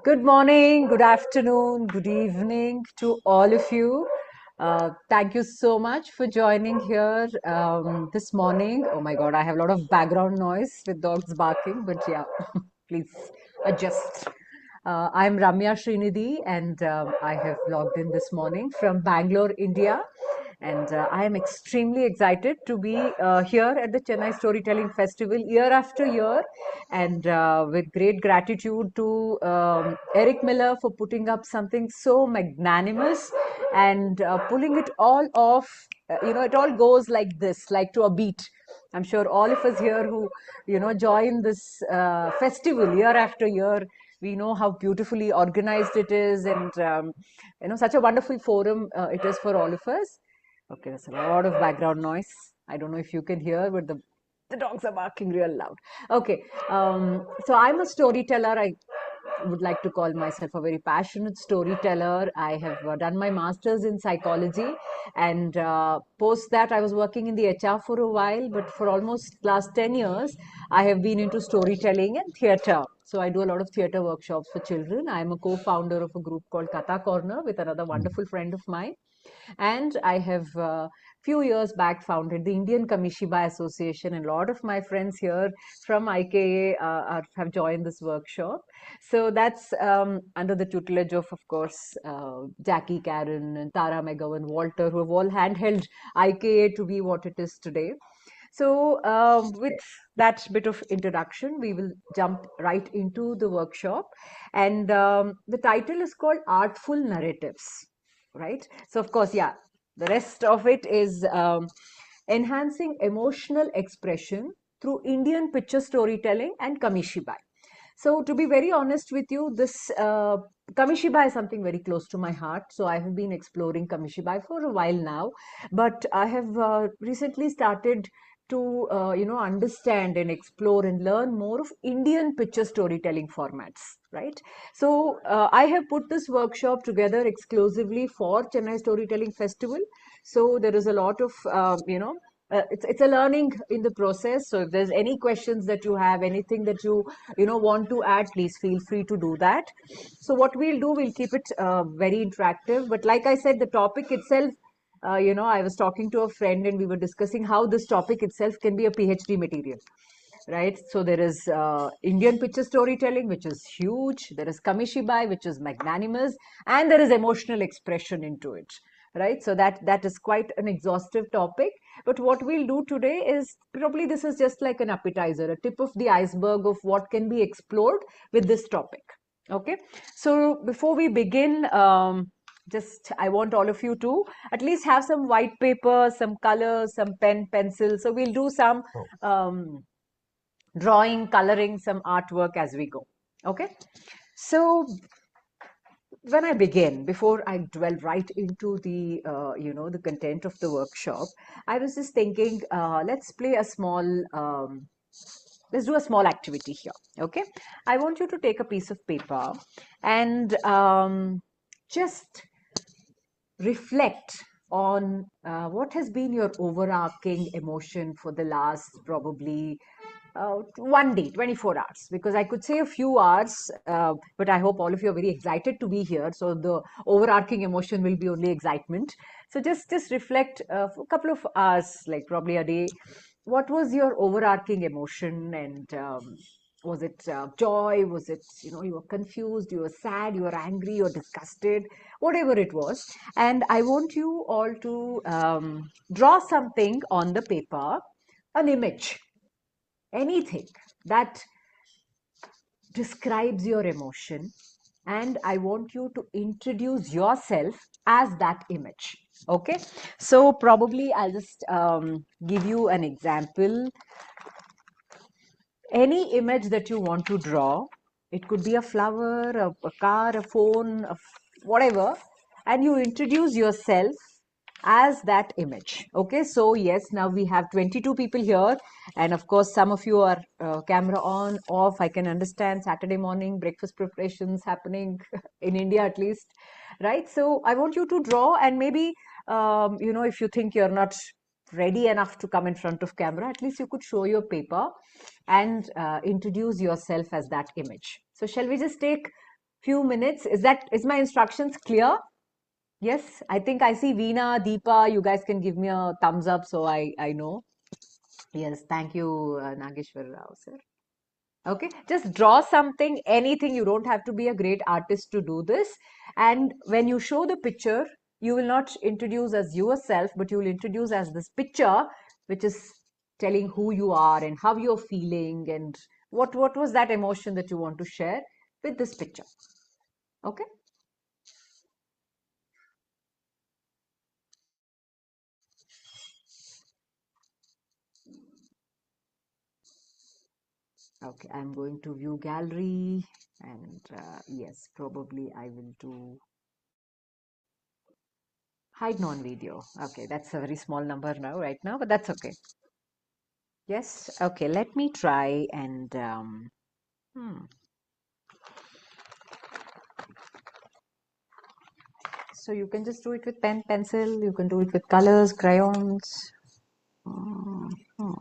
Good morning, good afternoon, good evening to all of you. Thank you so much for joining here this morning. Oh my God, I have a lot of background noise with dogs barking, but yeah, please adjust. I'm Ramya Srinidhi, and I have logged in this morning from Bangalore, India. And I am extremely excited to be here at the Chennai Storytelling Festival year after year, and with great gratitude to Eric Miller for putting up something so magnanimous and pulling it all off. It all goes like this, like to a beat. I'm sure all of us here who, join this festival year after year, we know how beautifully organized it is, and such a wonderful forum it is for all of us. Okay, there's a lot of background noise. I don't know if you can hear, but the dogs are barking real loud. Okay, so I'm a storyteller. I would like to call myself a very passionate storyteller. I have done my master's in psychology, and post that, I was working in the HR for a while. But for almost last 10 years, I have been into storytelling and theatre. So I do a lot of theatre workshops for children. I'm a co-founder of a group called Katha Corner with another wonderful friend of mine, and I have few years back founded the Indian Kamishibai Association, and a lot of my friends here from IKA have joined this workshop. So that's under the tutelage of course, Jackie Karen and Tara McGowan, Walter, who have all handheld IKA to be what it is today. So, with that bit of introduction, we will jump right into the workshop. And the title is called Artful Narratives, right? So, of course, yeah, the rest of it is enhancing emotional expression through Indian picture storytelling and Kamishibai. So, to be very honest with you, this Kamishibai is something very close to my heart. So, I have been exploring Kamishibai for a while now, but I have recently started to understand and explore and learn more of Indian picture storytelling formats, right? So I have put this workshop together exclusively for Chennai Storytelling Festival. So there is a lot of it's a learning in the process. So if there's any questions that you have, anything that you want to add, please feel free to do that. So what we'll do, we'll keep it very interactive. But like I said, the topic itself, I was talking to a friend and we were discussing how this topic itself can be a PhD material, right? So there is Indian picture storytelling, which is huge. There is Kamishibai, which is magnanimous, and there is emotional expression into it, right? So that is quite an exhaustive topic. But what we'll do today is probably this is just like an appetizer, a tip of the iceberg of what can be explored with this topic. Okay, so before we begin, just I want all of you to at least have some white paper, some colors, some pen, pencil. So we'll do some drawing, coloring, some artwork as we go. Okay, so when I begin, before I dwell right into the the content of the workshop, I was just thinking, let's play a small. Let's do a small activity here. Okay, I want you to take a piece of paper and just reflect on what has been your overarching emotion for the last probably one day, 24 hours, because I could say a few hours, but I hope all of you are very excited to be here. So the overarching emotion will be only excitement. So just reflect for a couple of hours, like probably a day. What was your overarching emotion? And was it joy? Was it, you were confused, you were sad, you were angry, you're disgusted, whatever it was. And I want you all to draw something on the paper, an image, anything that describes your emotion, and I want you to introduce yourself as that image. Okay, so probably I'll just give you an example. Any image that you want to draw, it could be a flower, a car, a phone, whatever, and you introduce yourself as that image. Okay, so yes, now we have 22 people here, and of course some of you are camera on, off. I can understand Saturday morning breakfast preparations happening in India at least, right? So I want you to draw, and maybe if you think you're not ready enough to come in front of camera, at least you could show your paper and introduce yourself as that image. So shall we just take few minutes? Is my instructions clear? Yes, I think I see Veena, Deepa. You guys can give me a thumbs up so I know. Yes, thank you, Nageshwar Rao, sir. Okay, just draw something, anything. You don't have to be a great artist to do this. And when you show the picture, you will not introduce as yourself, but you will introduce as this picture, which is telling who you are and how you're feeling and what was that emotion that you want to share with this picture. Okay. Okay, I'm going to view gallery and yes, probably I will do hide non-video. Okay, that's a very small number now, right now, but that's okay. Yes, okay, let me try and so you can just do it with pen, pencil, you can do it with colors, crayons. Hmm.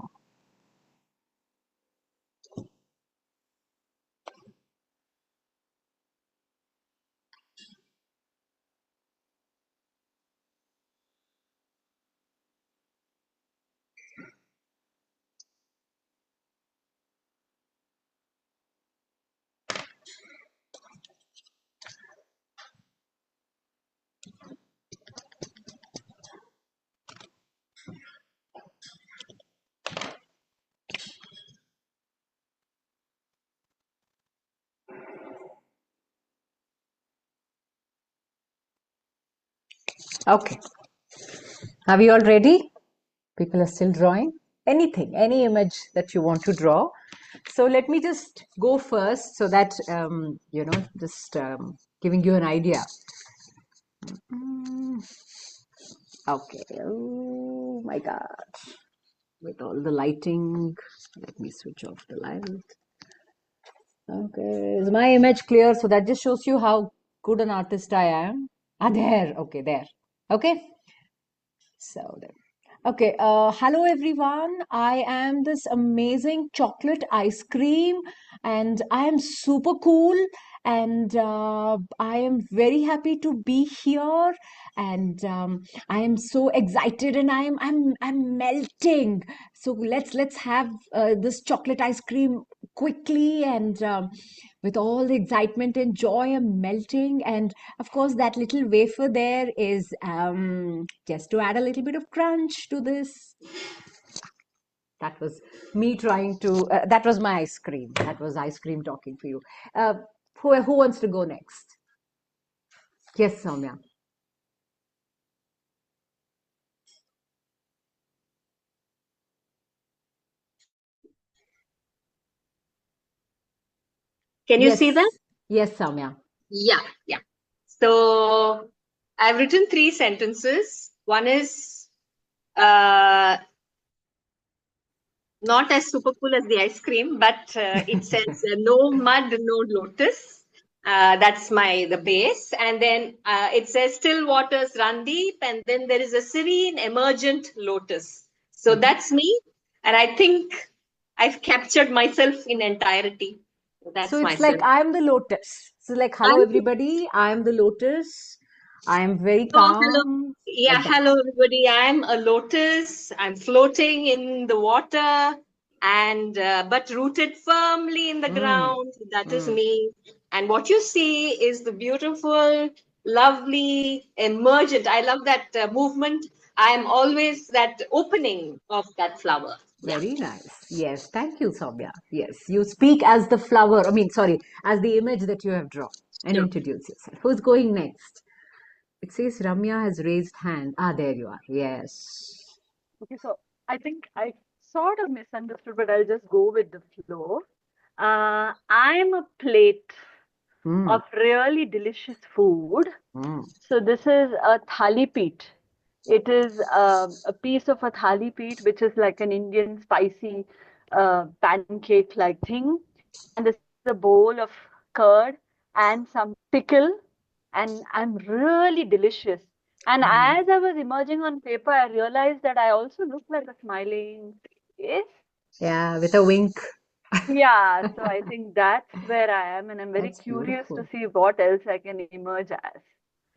Okay, are we all ready? People are still drawing. Anything, any image that you want to draw. So let me just go first so that, just giving you an idea. Mm, okay. Oh my God. With all the lighting, let me switch off the light. Okay. Is my image clear? So that just shows you how good an artist I am. Ah, there. Okay, there. Okay. So there. Okay, hello everyone. I am this amazing chocolate ice cream, and I am super cool, and I am very happy to be here, and I am so excited, and I'm melting. So let's have this chocolate ice cream quickly, and with all the excitement and joy, I'm melting, and of course, that little wafer there is just to add a little bit of crunch to this. That was me trying to, that was my ice cream. That was ice cream talking for you. Uh, who wants to go next? Yes, Soumya. Can you see that? Yes, yes, Soumya. Yeah, yeah. So I've written three sentences. One is uh, not as super cool as the ice cream, but it says no mud, no lotus. That's the base, and then it says still waters run deep, and then there is a serene emergent lotus. So Mhm. that's me, and I think I've captured myself in entirety. So That's it's like myself. I'm the lotus. So like, hello I'm everybody, I'm the lotus. I'm very Oh, hello. calm, Yeah, like that. hello everybody. I'm a lotus. I'm floating in the water and but rooted firmly in the Mm, ground. That is mm. me. And what you see is the beautiful, lovely, emergent. I love that movement. I'm always that opening of that flower. Yeah, Very nice. Yes, thank you, Soumya. Yes, you speak as the flower, I mean, sorry, as the image that you have drawn and sure. introduce yourself. Who's going next? It says Ramya has raised hand. Ah, there you are. Yes. Okay, so I think I sort of misunderstood, but I'll just go with the flow. I'm a plate Mm, of really delicious food. mm. So this is a thali peet. It is a piece of a thali peet, which is like an Indian spicy pancake-like thing. And this is a bowl of curd and some pickle, and I'm really delicious. And Mm. as I was emerging on paper, I realized that I also look like a smiling face. Yeah, with a wink. Yeah, so I think that's where I am, and I'm very That's curious to beautiful. see what else I can emerge as.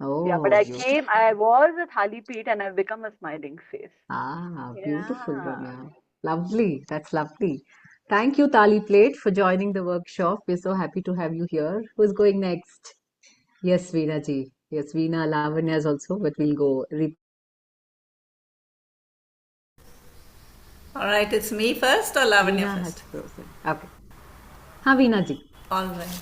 Yeah, but Oh, I beautiful. came, I was a thali peet, and I've become a smiling face. Ah, beautiful, Yeah. Ramya. Lovely. That's lovely. Thank you, Tali Plate, for joining the workshop. We're so happy to have you here. Who's going next? Yes, Veena ji. Yes, Veena, Lavanya is also, but we'll go. All right, it's me first or Lavanya Veena has first? frozen. Okay. Ha, Veena ji. All right.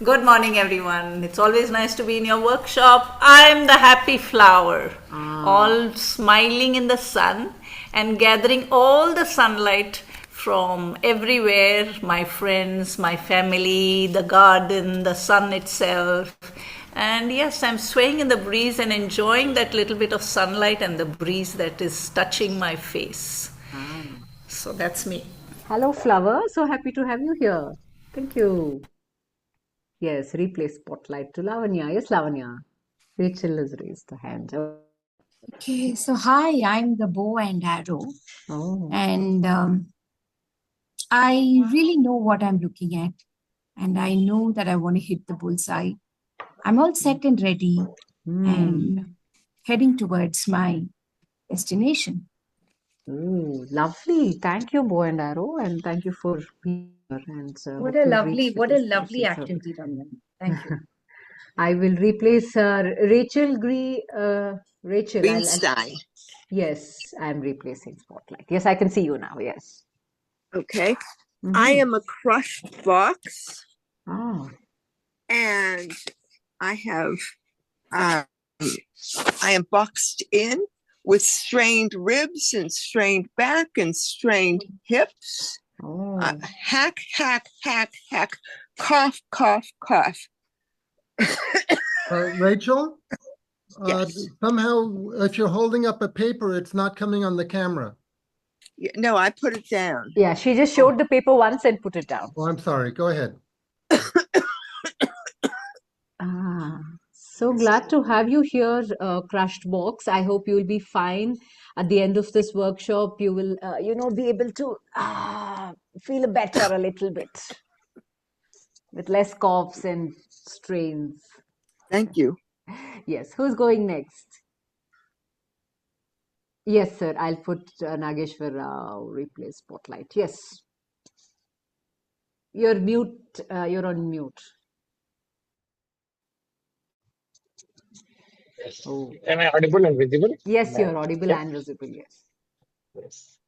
Good morning, everyone. It's always nice to be in your workshop. I'm the happy flower, Ah, all smiling in the sun and gathering all the sunlight from everywhere, my friends, my family, the garden, the sun itself. And yes, I'm swaying in the breeze and enjoying that little bit of sunlight and the breeze that is touching my face. ah. So that's me. Hello, Flower. So happy to have you here. Thank you. Yes, replay spotlight to Lavanya. Yes, Lavanya. Rachel has raised the hand. Okay, so hi, I'm the bow and arrow, Oh. and I really know what I'm looking at, and I know that I want to hit the bullseye. I'm all set and ready Hmm. and heading towards my destination. Ooh, lovely. Thank you, Bow and Arrow, and thank you for being here. And What hope a you'll lovely, reach the what a lovely destination soon. activity, Ramya. Thank you. I will replace Rachel. Greenstein. Yes, I'm replacing Spotlight. Yes, I can see you now. Yes. Okay. I Mm-hmm. am a crushed box, Ah, and I have um, I am boxed in with strained ribs and strained back and strained hips. oh. Hack, hack, hack, hack, cough, cough, cough. Rachel, Yes. somehow if you're holding up a paper, it's not coming on the camera. No, I put it down. Yeah, she just showed the paper once and put it down. Oh, I'm sorry. Go ahead. Ah, so glad to have you here, Crushed Box. I hope you will be fine at the end of this workshop. You will, be able to feel better a little bit with less coughs and strains. Thank you. Yes, who's going next? Yes, sir. I'll put Nageshwar Rao replace spotlight. Yes, you're mute. You're on mute. Yes. Oh, Am I audible and visible? yes, you're audible Yes. and visible. Yes. Yes.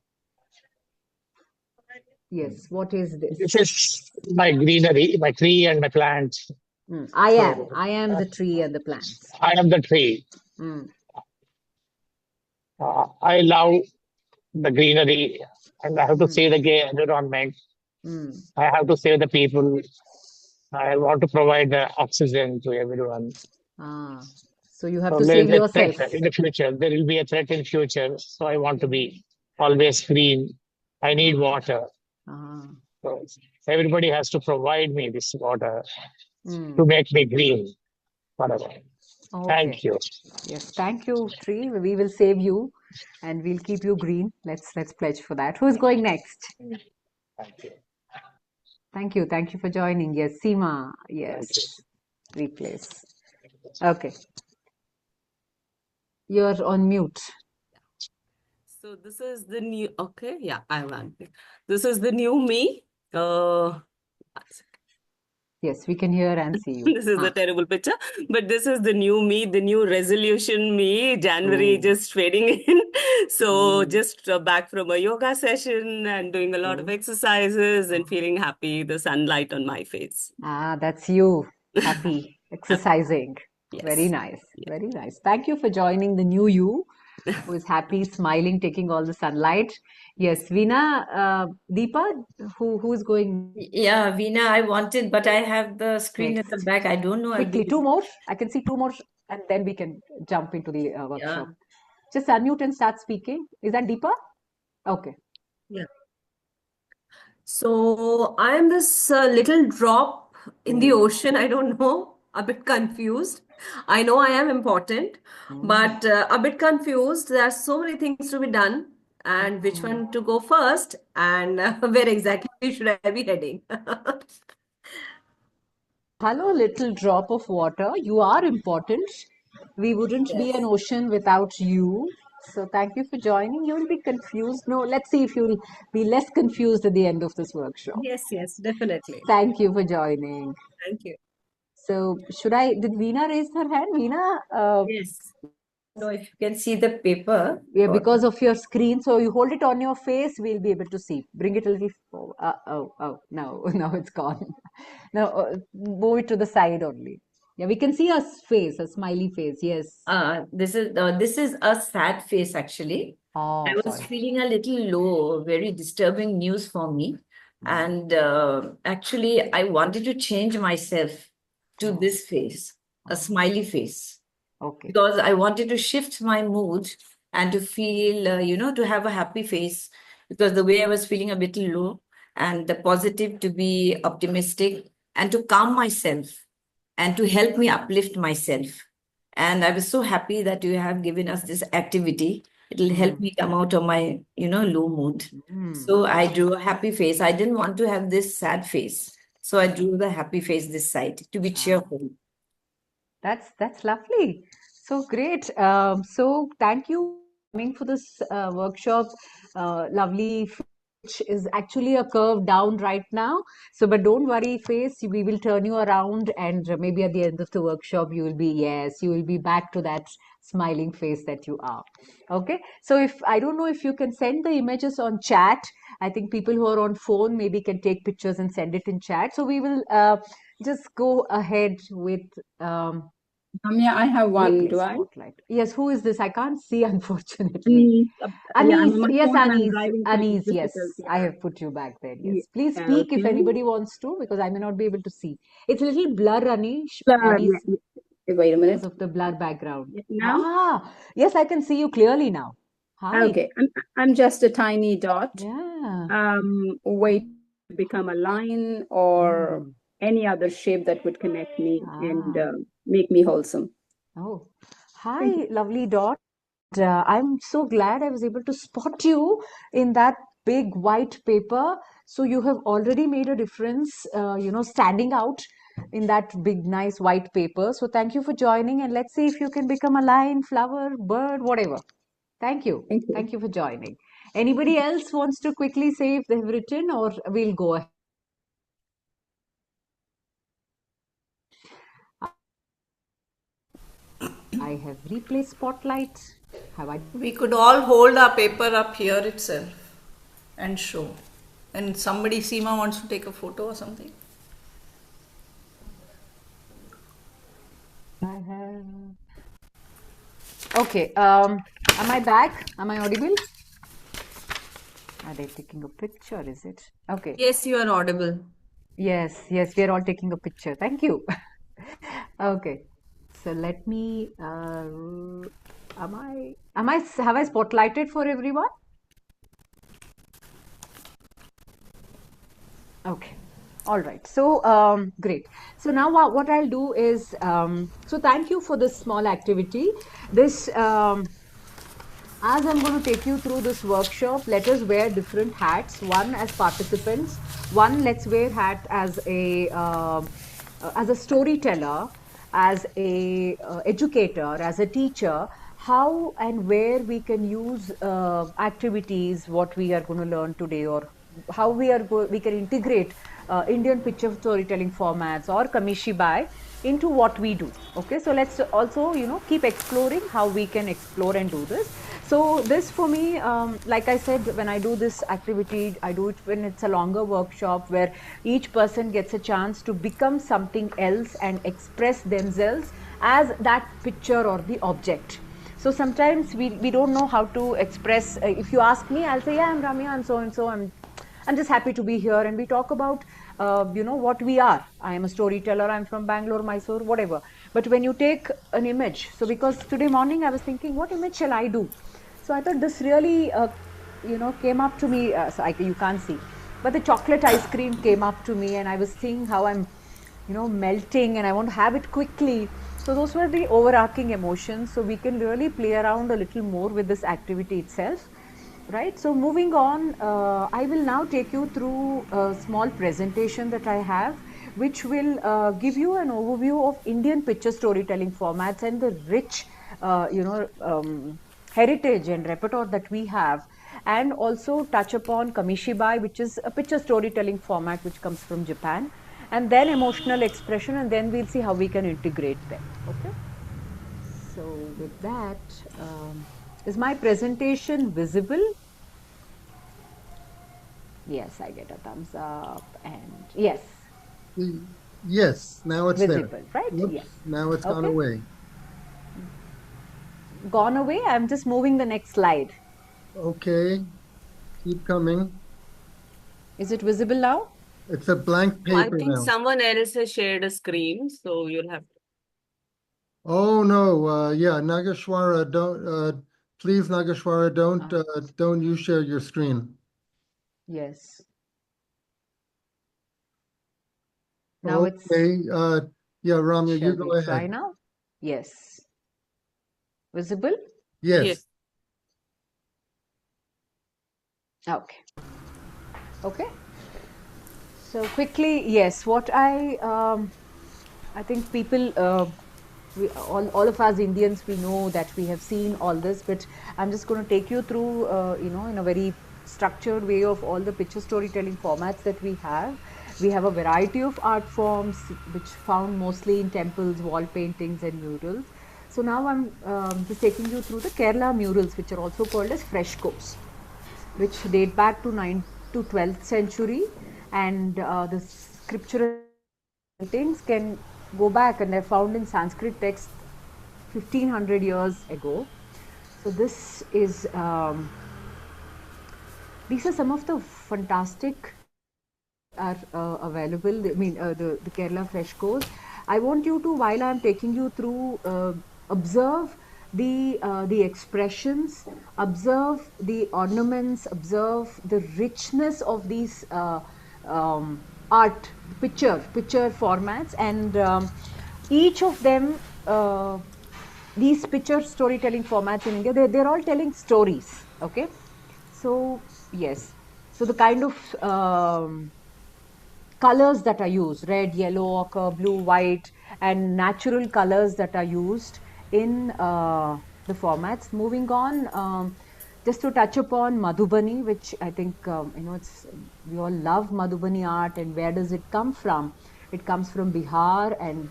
Yes. What is this? This is my greenery, my tree and my plants. I am. So I am the tree and the plants. I am the tree. Mm, I love the greenery, and I have to mm, save the gay environment. mm. I have to save the people. I want to provide the oxygen to everyone. Ah, so you have So to there save is a yourself. threat in the future. There will be a threat in future. So I want to be always green. I need water. Ah, So everybody has to provide me this water to mm. make me green. Whatever. Okay. Thank you. Yes, thank you, tree. We will save you and we'll keep you green. Let's pledge for that. Who's going next? Thank you. Thank you. Thank you for joining. Yes, Seema. Thank you. Yes. Replace. Okay. You're on mute. So this is the new, okay, yeah, I'm on. This is the new me. One second. Yes, we can hear and see you. This is a Ah. terrible picture, but this is the new me, the new resolution me. January Oh. just fading in. So Mm. just back from a yoga session and doing a lot of Oh. exercises and feeling happy, the sunlight on my face. Ah, that's you. Happy Happy. exercising. Very Yes. nice. Yeah. Very nice. Thank you for joining the new you, who is happy, smiling, taking all the sunlight. Yes, Veena, Deepa, who's going Yeah, Veena, I wanted, but I have the screen at the next? back. I don't know. I'll Quickly, be. two more. I can see two more, and then we can jump into the Yeah, workshop. Just unmute and start speaking. Is that Deepa? Okay. yeah. So I am this little drop in the Mm. ocean. I don't know, a bit confused. I know I am important, Mm. but a bit confused. There are so many things to be done. and which one to go first, and where exactly should I be heading? Hello, little drop of water. You are important. We wouldn't be an Yes. ocean without you. So thank you for joining. You'll be confused. No, let's see if you'll be less confused at the end of this workshop. Yes, yes, definitely. Thank you for joining. Thank you. So did Veena raise her hand? Veena, Yes. Know if you can see the paper. yeah, because of your screen, so you hold it on your face, we'll be able to see. Bring it a little forward. No, now it's gone. Now move it to the side only. Yeah, we can see a face, a smiley face. Yes. This is a sad face actually. I Oh, was sorry. feeling a little low, very disturbing news for me. And actually, I wanted to change myself to this face, a smiley face, Okay. because I wanted to shift my mood and to feel, to have a happy face. Because the way I was feeling a little low, and the positive to be optimistic and to calm myself and to help me uplift myself. And I was so happy that you have given us this activity. It'll help me come out of my, low mood. So I drew a happy face. I didn't want to have this sad face. So I drew the happy face this side to be cheerful. That's lovely. So great. So thank you for coming for this workshop. Lovely face, which is actually a curve down right now. So, but don't worry, face. We will turn you around, and maybe at the end of the workshop, you will be you will be back to that smiling face that you are. Okay. So if I don't know if you can send the images on chat. I think people who are on phone maybe can take pictures and send it in chat. So we will just go ahead with Ramya, I have one, replace do I? spotlight. Yes, who is this? I can't see, unfortunately. Yeah, I'm on Anise, my yes, phone and I'm Anise, driving, so it's Anise, yes. difficult. I Yeah. have put you back there. Yes. Yeah, Please speak if okay. anybody wants to, because I may not be able to see. It's a little blur, Anise, Yeah. Wait a minute. because of the blur background. Now? Ah, yes, I can see you clearly now. Hi. Okay, I'm just a tiny dot. Yeah. Wait to become a line or any other shape that would connect me and make me wholesome. Oh, hi, lovely dot. I'm so glad I was able to spot you in that big white paper. So you have already made a difference, standing out in that big, nice white paper. So thank you for joining, and let's see if you can become a lion, flower, bird, whatever. Thank you. Thank you. Thank you for joining. Anybody else wants to quickly say if they've written, or we'll go ahead? I have replaced spotlight. We could all hold our paper up here itself and show. And somebody, Seema, wants to take a photo or something. I have. Okay. Am I back? Am I audible? Are they taking a picture? Is it? Okay. Yes, you are audible. Yes, we are all taking a picture. Thank you. Okay. So let me. Have I spotlighted for everyone? Okay. All right. So great. So now what I'll do is, so thank you for this small activity. This, as I'm going to take you through this workshop, let us wear different hats. One as participants, one let's wear hat as a storyteller, as a educator, as a teacher. How and where we can use activities, what we are going to learn today, or how we can integrate Indian picture storytelling formats or Kamishibai into what we do. Okay, so let's also keep exploring how we can explore and do this. So this for me, like I said, when I do this activity, I do it when it's a longer workshop where each person gets a chance to become something else and express themselves as that picture or the object. So sometimes we don't know how to express. If you ask me, I'll say, yeah, I'm Ramya, I'm so and so. I'm just happy to be here, and we talk about what we are. I am a storyteller. I'm from Bangalore, Mysore, whatever. But when you take an image, so because today morning I was thinking, what image shall I do? So I thought this really came up to me. You can't see, but the chocolate ice cream came up to me, and I was seeing how I'm melting, and I want to have it quickly. So those were the overarching emotions. So we can really play around a little more with this activity itself. Right, so moving on, I will now take you through a small presentation that I have, which will give you an overview of Indian picture storytelling formats and the rich, heritage and repertoire that we have, and also touch upon Kamishibai, which is a picture storytelling format which comes from Japan, and then emotional expression, and then we'll see how we can integrate them. Okay. So with that, is my presentation visible? Yes, I get a thumbs up, and yes, Yes, now it's there. visible, right? Whoops, Yes. now it's gone Okay. away. Gone away. I'm just moving the next slide. Okay, keep coming. Is it visible now? It's a blank I paper think now. someone else has shared a screen, so you'll have to. Oh no, yeah, Nagashwara, please Nagashwara, don't you share your screen. Yes. Now it's. Okay, yeah, Ramya, you Shall go we try ahead. now? Yes. Visible? Yes. Okay. Okay. So quickly, yes, what I think people, all of us Indians, we know that we have seen all this, but I'm just going to take you through, in a very structured way of all the picture storytelling formats that we have. We have a variety of art forms, which found mostly in temples, wall paintings, and murals. So now I'm just taking you through the Kerala murals, which are also called as frescoes, which date back to 9th to 12th century, and the scriptural paintings can go back, and they're found in Sanskrit texts 1500 years ago. So this is these are some of the fantastic are available. I mean, the Kerala frescoes. I want you to, while I'm taking you through, observe the expressions, observe the ornaments, observe the richness of these art picture formats, and each of them. These picture storytelling formats in India, they're all telling stories. Okay, so yes, so the kind of colors that are used, red, yellow, ochre, blue, white, and natural colors that are used in the formats. Moving on, just to touch upon Madhubani, which I think, we all love Madhubani art, and where does it come from? It comes from Bihar, and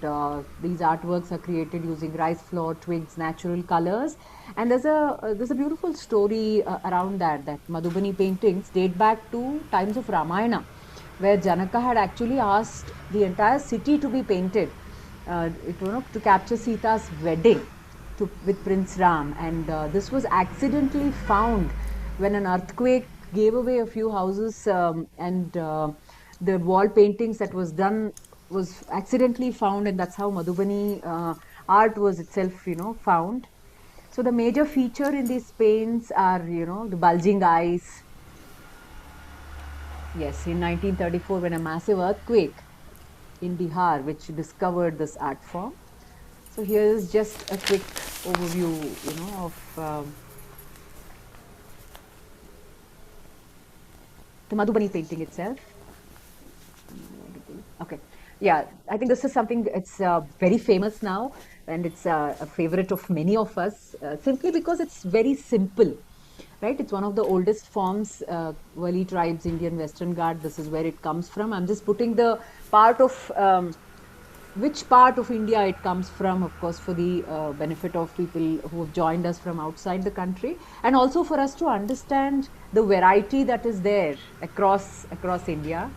these artworks are created using rice flour, twigs, natural colors. And there's a beautiful story around that Madhubani paintings date back to times of Ramayana, where Janaka had actually asked the entire city to be painted, to capture Sita's wedding with Prince Ram. And this was accidentally found when an earthquake gave away a few houses, and the wall paintings that was done was accidentally found, and that's how Madhubani art was itself, found. So the major feature in these paints are, the bulging eyes. Yes, in 1934, when a massive earthquake in Bihar, which discovered this art form. So here is just a quick overview, of the Madhubani painting itself. Okay, yeah, I think this is something, it's very famous now, and it's a favorite of many of us, simply because it's very simple. Right, it's one of the oldest forms, Wali tribes, Indian Western Ghat. This is where it comes from. I'm just putting the part of which part of India it comes from, of course, for the benefit of people who have joined us from outside the country, and also for us to understand the variety that is there across India.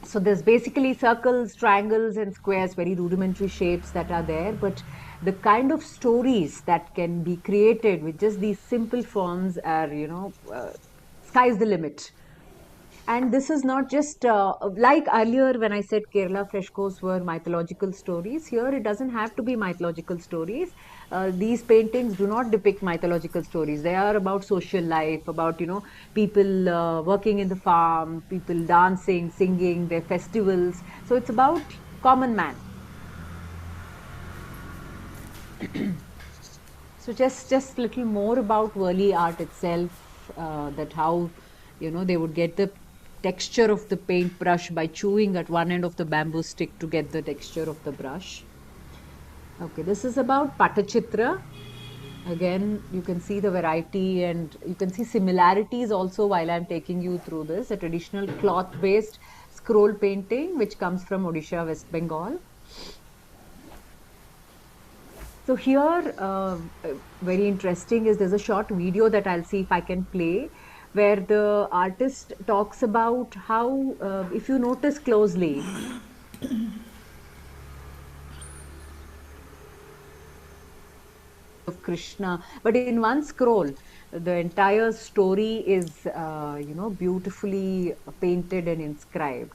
So there's basically circles, triangles, and squares, very rudimentary shapes that are there, but the kind of stories that can be created with just these simple forms are, sky's the limit. And this is not just like earlier when I said Kerala frescoes were mythological stories. Here it doesn't have to be mythological stories. These paintings do not depict mythological stories. They are about social life, about, people working in the farm, people dancing, singing, their festivals. So it's about common man. So just little more about Worli art itself, that how, they would get the texture of the paintbrush by chewing at one end of the bamboo stick to get the texture of the brush. Okay, this is about Patachitra. Again, you can see the variety and you can see similarities also while I'm taking you through this. A traditional cloth-based scroll painting which comes from Odisha, West Bengal. So here, very interesting is there's a short video that I'll see if I can play, where the artist talks about how, if you notice closely, of Krishna, but in one scroll, the entire story is, beautifully painted and inscribed.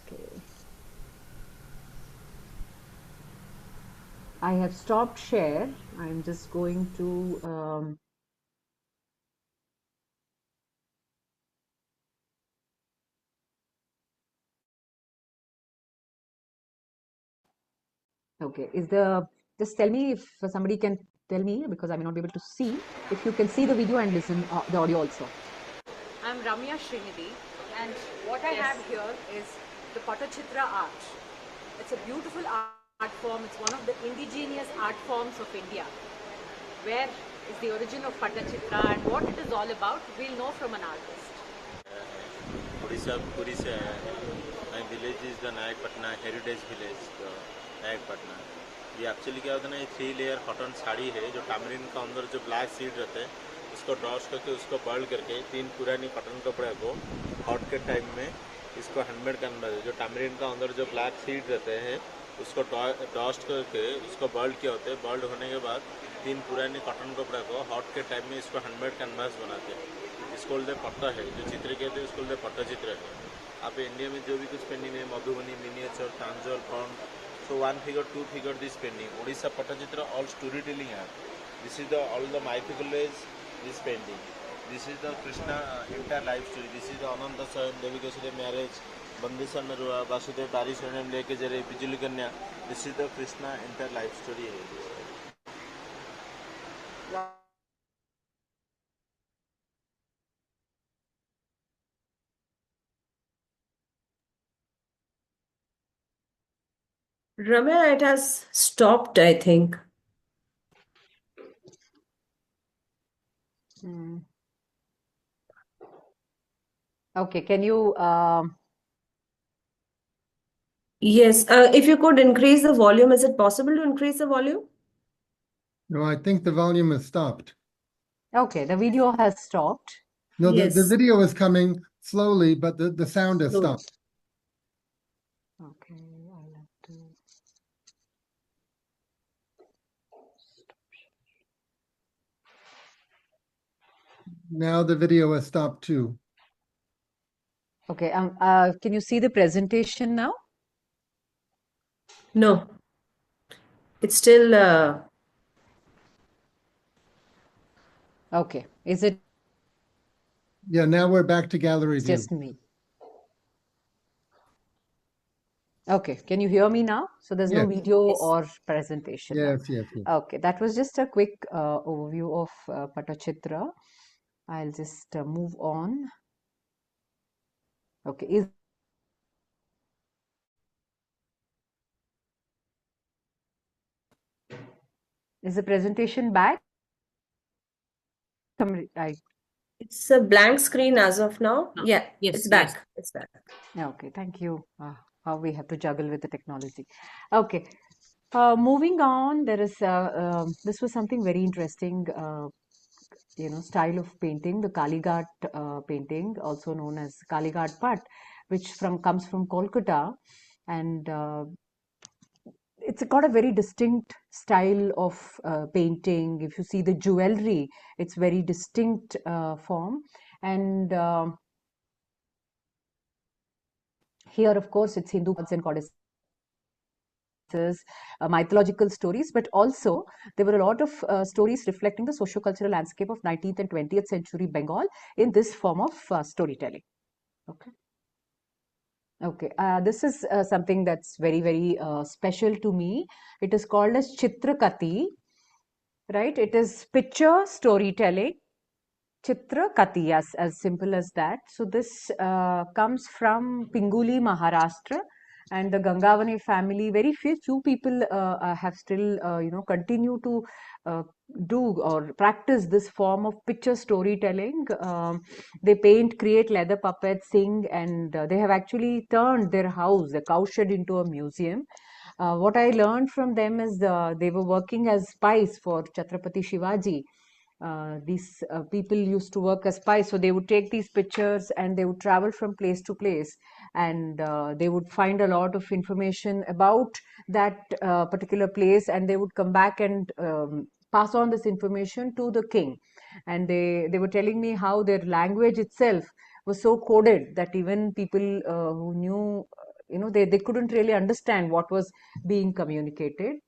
Okay. I have stopped share. I'm just going to okay, just tell me if somebody can tell me, because I may not be able to see, if you can see the video and listen the audio also. I'm Ramya Srinidhi, and what I have here is the Patachitra art. It's a beautiful art form. It's one of the indigenous art forms of India. Where is the origin of Patachitra and what it is all about, we'll know from an artist. Odisha, Puri se hai. My village is the Nayakpatna heritage village, the Nayakpatna. ये actually क्या होता है ना, ये 3 layer cotton sari है जो टामरिन का अंदर जो ब्लैक सीड रहते हैं उसको डॉश करके उसको बर्ल करके 3 पुरानी कॉटन कपड़े को हॉट के टाइम में इसको हैंडमेड करना है। जो टामरिन का अंदर जो ब्लैक सीड रहते हैं उसको डॉस्ट करके उसको बर्ल्ड किया होता है। बर्ल्ड होने के बाद 3 पुरानी कॉटन कपड़े को हॉट के टाइम में इसको हैंडमेड कैनवास बनाते हैं। इसको बोलते पट्टा है, जो चित्र कहते हैं उसको बोलते पट्टा चित्र है। आप इंडिया में जो भी कुछ पेंटिंग है, Madhubani, miniature, Tanjore, front, so 1 figure, 2 figure this painting. Odisha Patachitra all storytelling art. This is all the mythology, this painting. This is the Krishna entire life story. This is the Ananta Sayan, Devika marriage, Bandisa Narua, Vasudev Parishanam Leke Jare, Bijuli Kanya. This is the Krishna entire life story. Ramya, it has stopped, I think. Okay, can you Yes, if you could increase the volume, is it possible to increase the volume? No, I think the volume has stopped. okay, the video has stopped. No, the Yes. video is coming slowly, but the sound has Slow. stopped. Okay, I'll have to. Now the video has stopped too. Okay, can you see the presentation now? No. It's still Okay, is it Yeah, now we're back to gallery view. just me? Okay, can you hear me now? So there's no Yes. video Yes. or presentation now. Yes, yes, yes. Okay, that was just a quick overview of Patachitra. I'll just move on. Okay, is the presentation back? it's a blank screen as of now. Yeah, Yes, it's back. yes. It's back. Okay, thank you. How we have to juggle with the technology. Okay, moving on, there is this was something very interesting. Style of painting, the Kalighat painting, also known as Kalighat Pat, which comes from Kolkata, and it's got a very distinct style of painting. If you see the jewelry, it's very distinct form, and here, of course, it's Hindu gods and goddesses, mythological stories, but also there were a lot of stories reflecting the socio-cultural landscape of 19th and 20th century Bengal in this form of storytelling. Okay. Okay, this is something that's very, very special to me. It is called as Chitrakati. right? It is picture storytelling, Chitra Kati, as simple as that. So this comes from Pinguli, Maharashtra, and the Gangavani family. Very few people have still, continue to uh, do or practice this form of picture storytelling. They paint, create leather puppets, sing, and they have actually turned their house, the cowshed, into a museum. What I learned from them is they were working as spies for Chhatrapati Shivaji. These people used to work as spies, so they would take these pictures and they would travel from place to place, and they would find a lot of information about that particular place, and they would come back and pass on this information to the king. And they were telling me how their language itself was so coded that even people who knew, they couldn't really understand what was being communicated.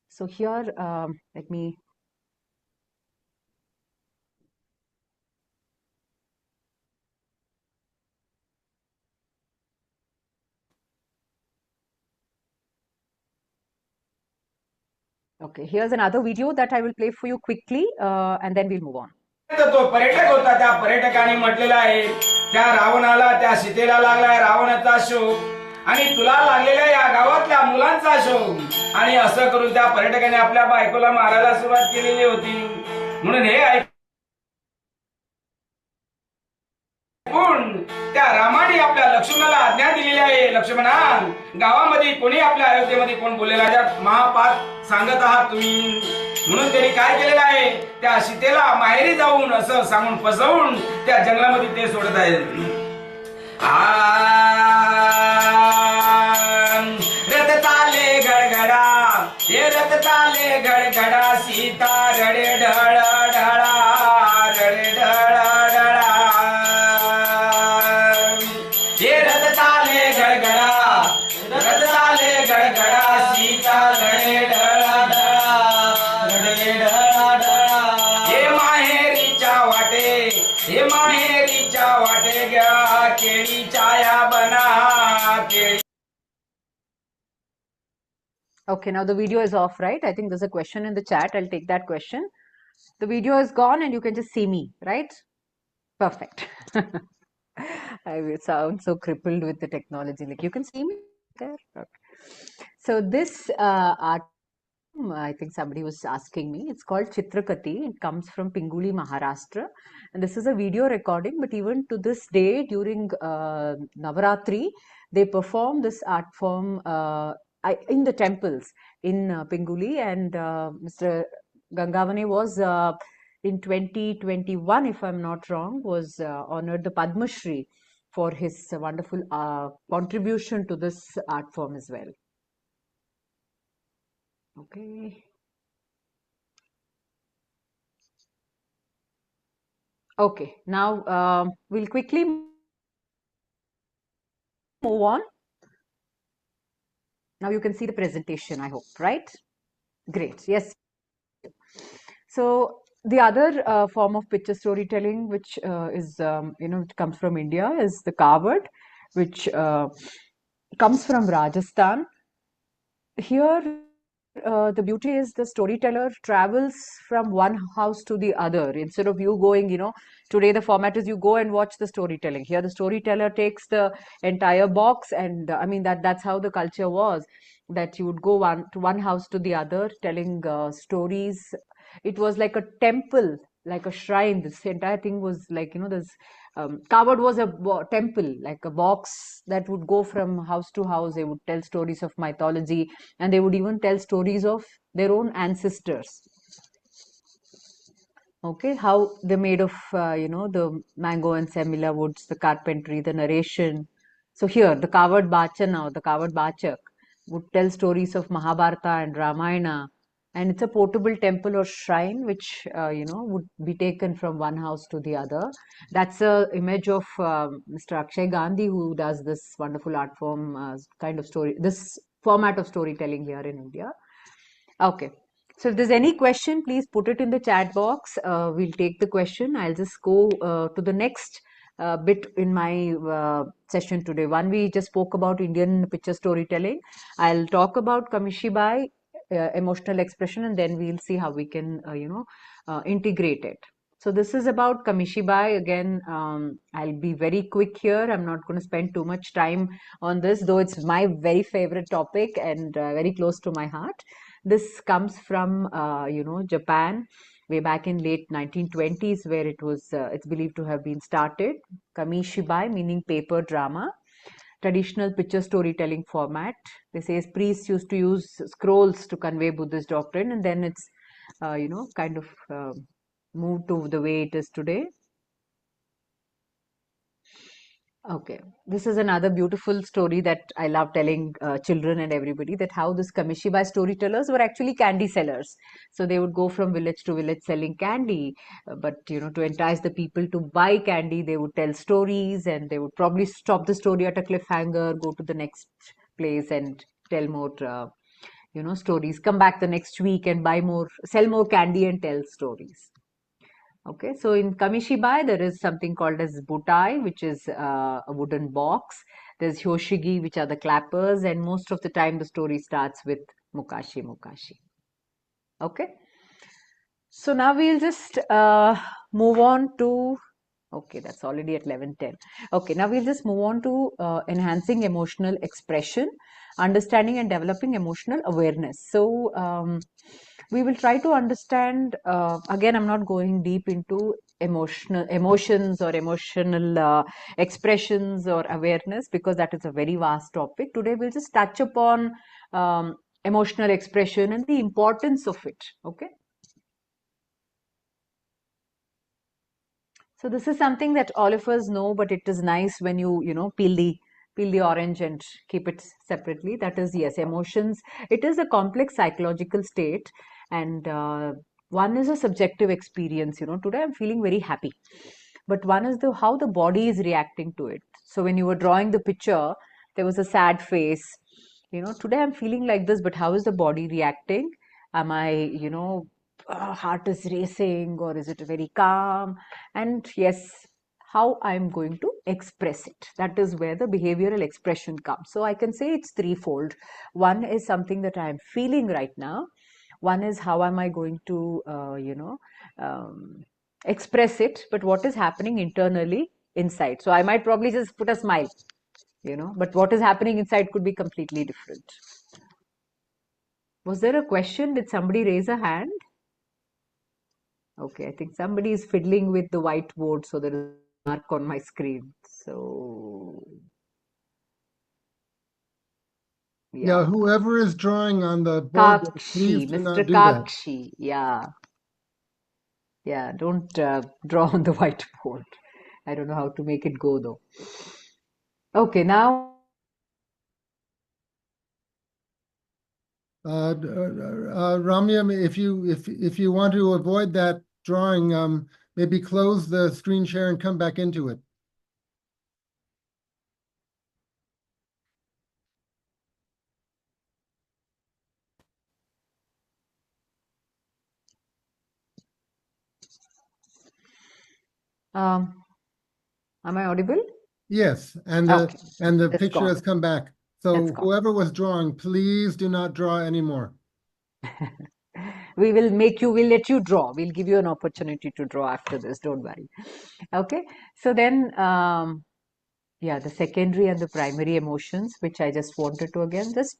So here, let me. Okay, here's another video that I will play for you quickly, and then we'll move on. तो पर्यटक होता, त्या पर्यटकाने म्हटलेला आहे, त्या रावणाला, त्या सीतेला लागलाय रावणाचा शोक आणि तुला लागलेल्या या गावातल्या मुलांचा शोक. आणि असं करून त्या पर्यटकाने आपल्या बायकोला मारायला सुरुवात केलेली होती. म्हणून हे ऐकून त्या रामाने आपल्या लक्ष्मणाला आज्ञा दिलेली आहे, लक्ष्मणा, गावामध्ये कोणी आपल्या अयोध्येमध्ये कोण बोललेला आहे, महापात सांगत आहात तुम्ही. म्हणून त्यांनी काय केलेलं आहे, त्या सीतेला माहेरी जाऊन असं सांगून फसवून त्या जंगलामध्ये ते सोडत आहेत. रथ चाले गडगडा, हे रथ चाले गडगडा, सीता रडे ढळ ढळा, रडे ढळ ढळा. हे रथ चाले गडगडा, रथ चाले गडगडा, सीता रडे ढळा ढळा, रडे ढळा ढळा. हे माहेरीच्या वाटे, हे माहेरीच्या वाटे घ्या, केळी छाया बना, केळी. Okay, now the video is off, right? I think there's a question in the chat. I'll take that question. The video is gone and you can just see me, right? Perfect. I will sound so crippled with the technology. Like, you can see me there? Okay. So this art, I think somebody was asking me, it's called Chitrakati. It comes from Pinguli, Maharashtra. And this is a video recording, but even to this day, during Navaratri, they perform this art form in the temples in Pinguli. And Mr. Gangavane was in 2021, if I'm not wrong, was honored the Padma Shri for his wonderful contribution to this art form as well. Okay. Okay, now we'll quickly move on. Now you can see the presentation, I hope, right? Great, yes. So the other form of picture storytelling, which is, it comes from India, is the Kavod, which comes from Rajasthan. Here, the beauty is the storyteller travels from one house to the other. Instead of you going, today the format is you go and watch the storytelling. Here, the storyteller takes the entire box, and I mean that's how the culture was. That you would go one house to the other, telling stories. It was like a temple, like a shrine. This entire thing was like, this Kavod was a temple, like a box that would go from house to house. They would tell stories of mythology, and they would even tell stories of their own ancestors. Okay, how they made of, the mango and semila woods, the carpentry, the narration. So here, the Kavod Bacha now, the Kavod Bachak would tell stories of Mahabharata and Ramayana. And it's a portable temple or shrine, which, would be taken from one house to the other. That's a image of Mr. Akshay Gandhi, who does this wonderful art form kind of story, this format of storytelling here in India. Okay. So if there's any question, please put it in the chat box. We'll take the question. I'll just go to the next bit in my session today. One, we just spoke about Indian picture storytelling. I'll talk about Kamishibai, emotional expression, and then we'll see how we can, integrate it. So this is about Kamishibai. Again, I'll be very quick here. I'm not going to spend too much time on this, though it's my very favorite topic and very close to my heart. This comes from, Japan, way back in late 1920s, where it's believed to have been started. Kamishibai, meaning paper drama, traditional picture storytelling format. They say priests used to use scrolls to convey Buddhist doctrine, and then it's, kind of moved to the way it is today. Okay, this is another beautiful story that I love telling children and everybody, that how this Kamishibai storytellers were actually candy sellers. So they would go from village to village selling candy, but to entice the people to buy candy, they would tell stories, and they would probably stop the story at a cliffhanger, go to the next place and tell more, stories, come back the next week and buy more, sell more candy and tell stories. Okay, so in Kamishibai, there is something called as butai, which is a wooden box. There's hyoshigi, which are the clappers, and most of the time the story starts with mukashi, mukashi. Okay, so now we'll just move on to, okay, that's already at 11:10. Okay, now we'll just move on to enhancing emotional expression, understanding and developing emotional awareness. So we will try to understand, again, I'm not going deep into emotions or emotional expressions or awareness, because that is a very vast topic. Today we'll just touch upon emotional expression and the importance of it. Okay. So this is something that all of us know, but it is nice when you peel the orange and keep it separately. That is, yes, emotions. It is a complex psychological state, and one is a subjective experience. Today I'm feeling very happy, but one is how the body is reacting to it. So when you were drawing the picture, there was a sad face. Today I'm feeling like this, but how is the body reacting? Am I, heart is racing, or is it very calm? And yes, how I'm going to express it. That is where the behavioral expression comes. So I can say it's threefold. One is something that I'm feeling right now. One is how am I going to, express it, but what is happening internally inside. So I might probably just put a smile, but what is happening inside could be completely different. Was there a question? Did somebody raise a hand? Okay, I think somebody is fiddling with the whiteboard, so there is a mark on my screen. So, Yeah, whoever is drawing on the board, please Kakshi, do Mr. not do that. Kakshi, yeah. Yeah, don't draw on the whiteboard. I don't know how to make it go though. Okay, now. Ramya, if you want to avoid that drawing, maybe close the screen share and come back into it. Am I audible? Yes, and Okay, the it's picture gone. has come back. So It's gone. whoever was drawing, please do not draw anymore. We'll let you draw. We'll give you an opportunity to draw after this. Don't worry. Okay. So then, the secondary and the primary emotions, which I just wanted to again just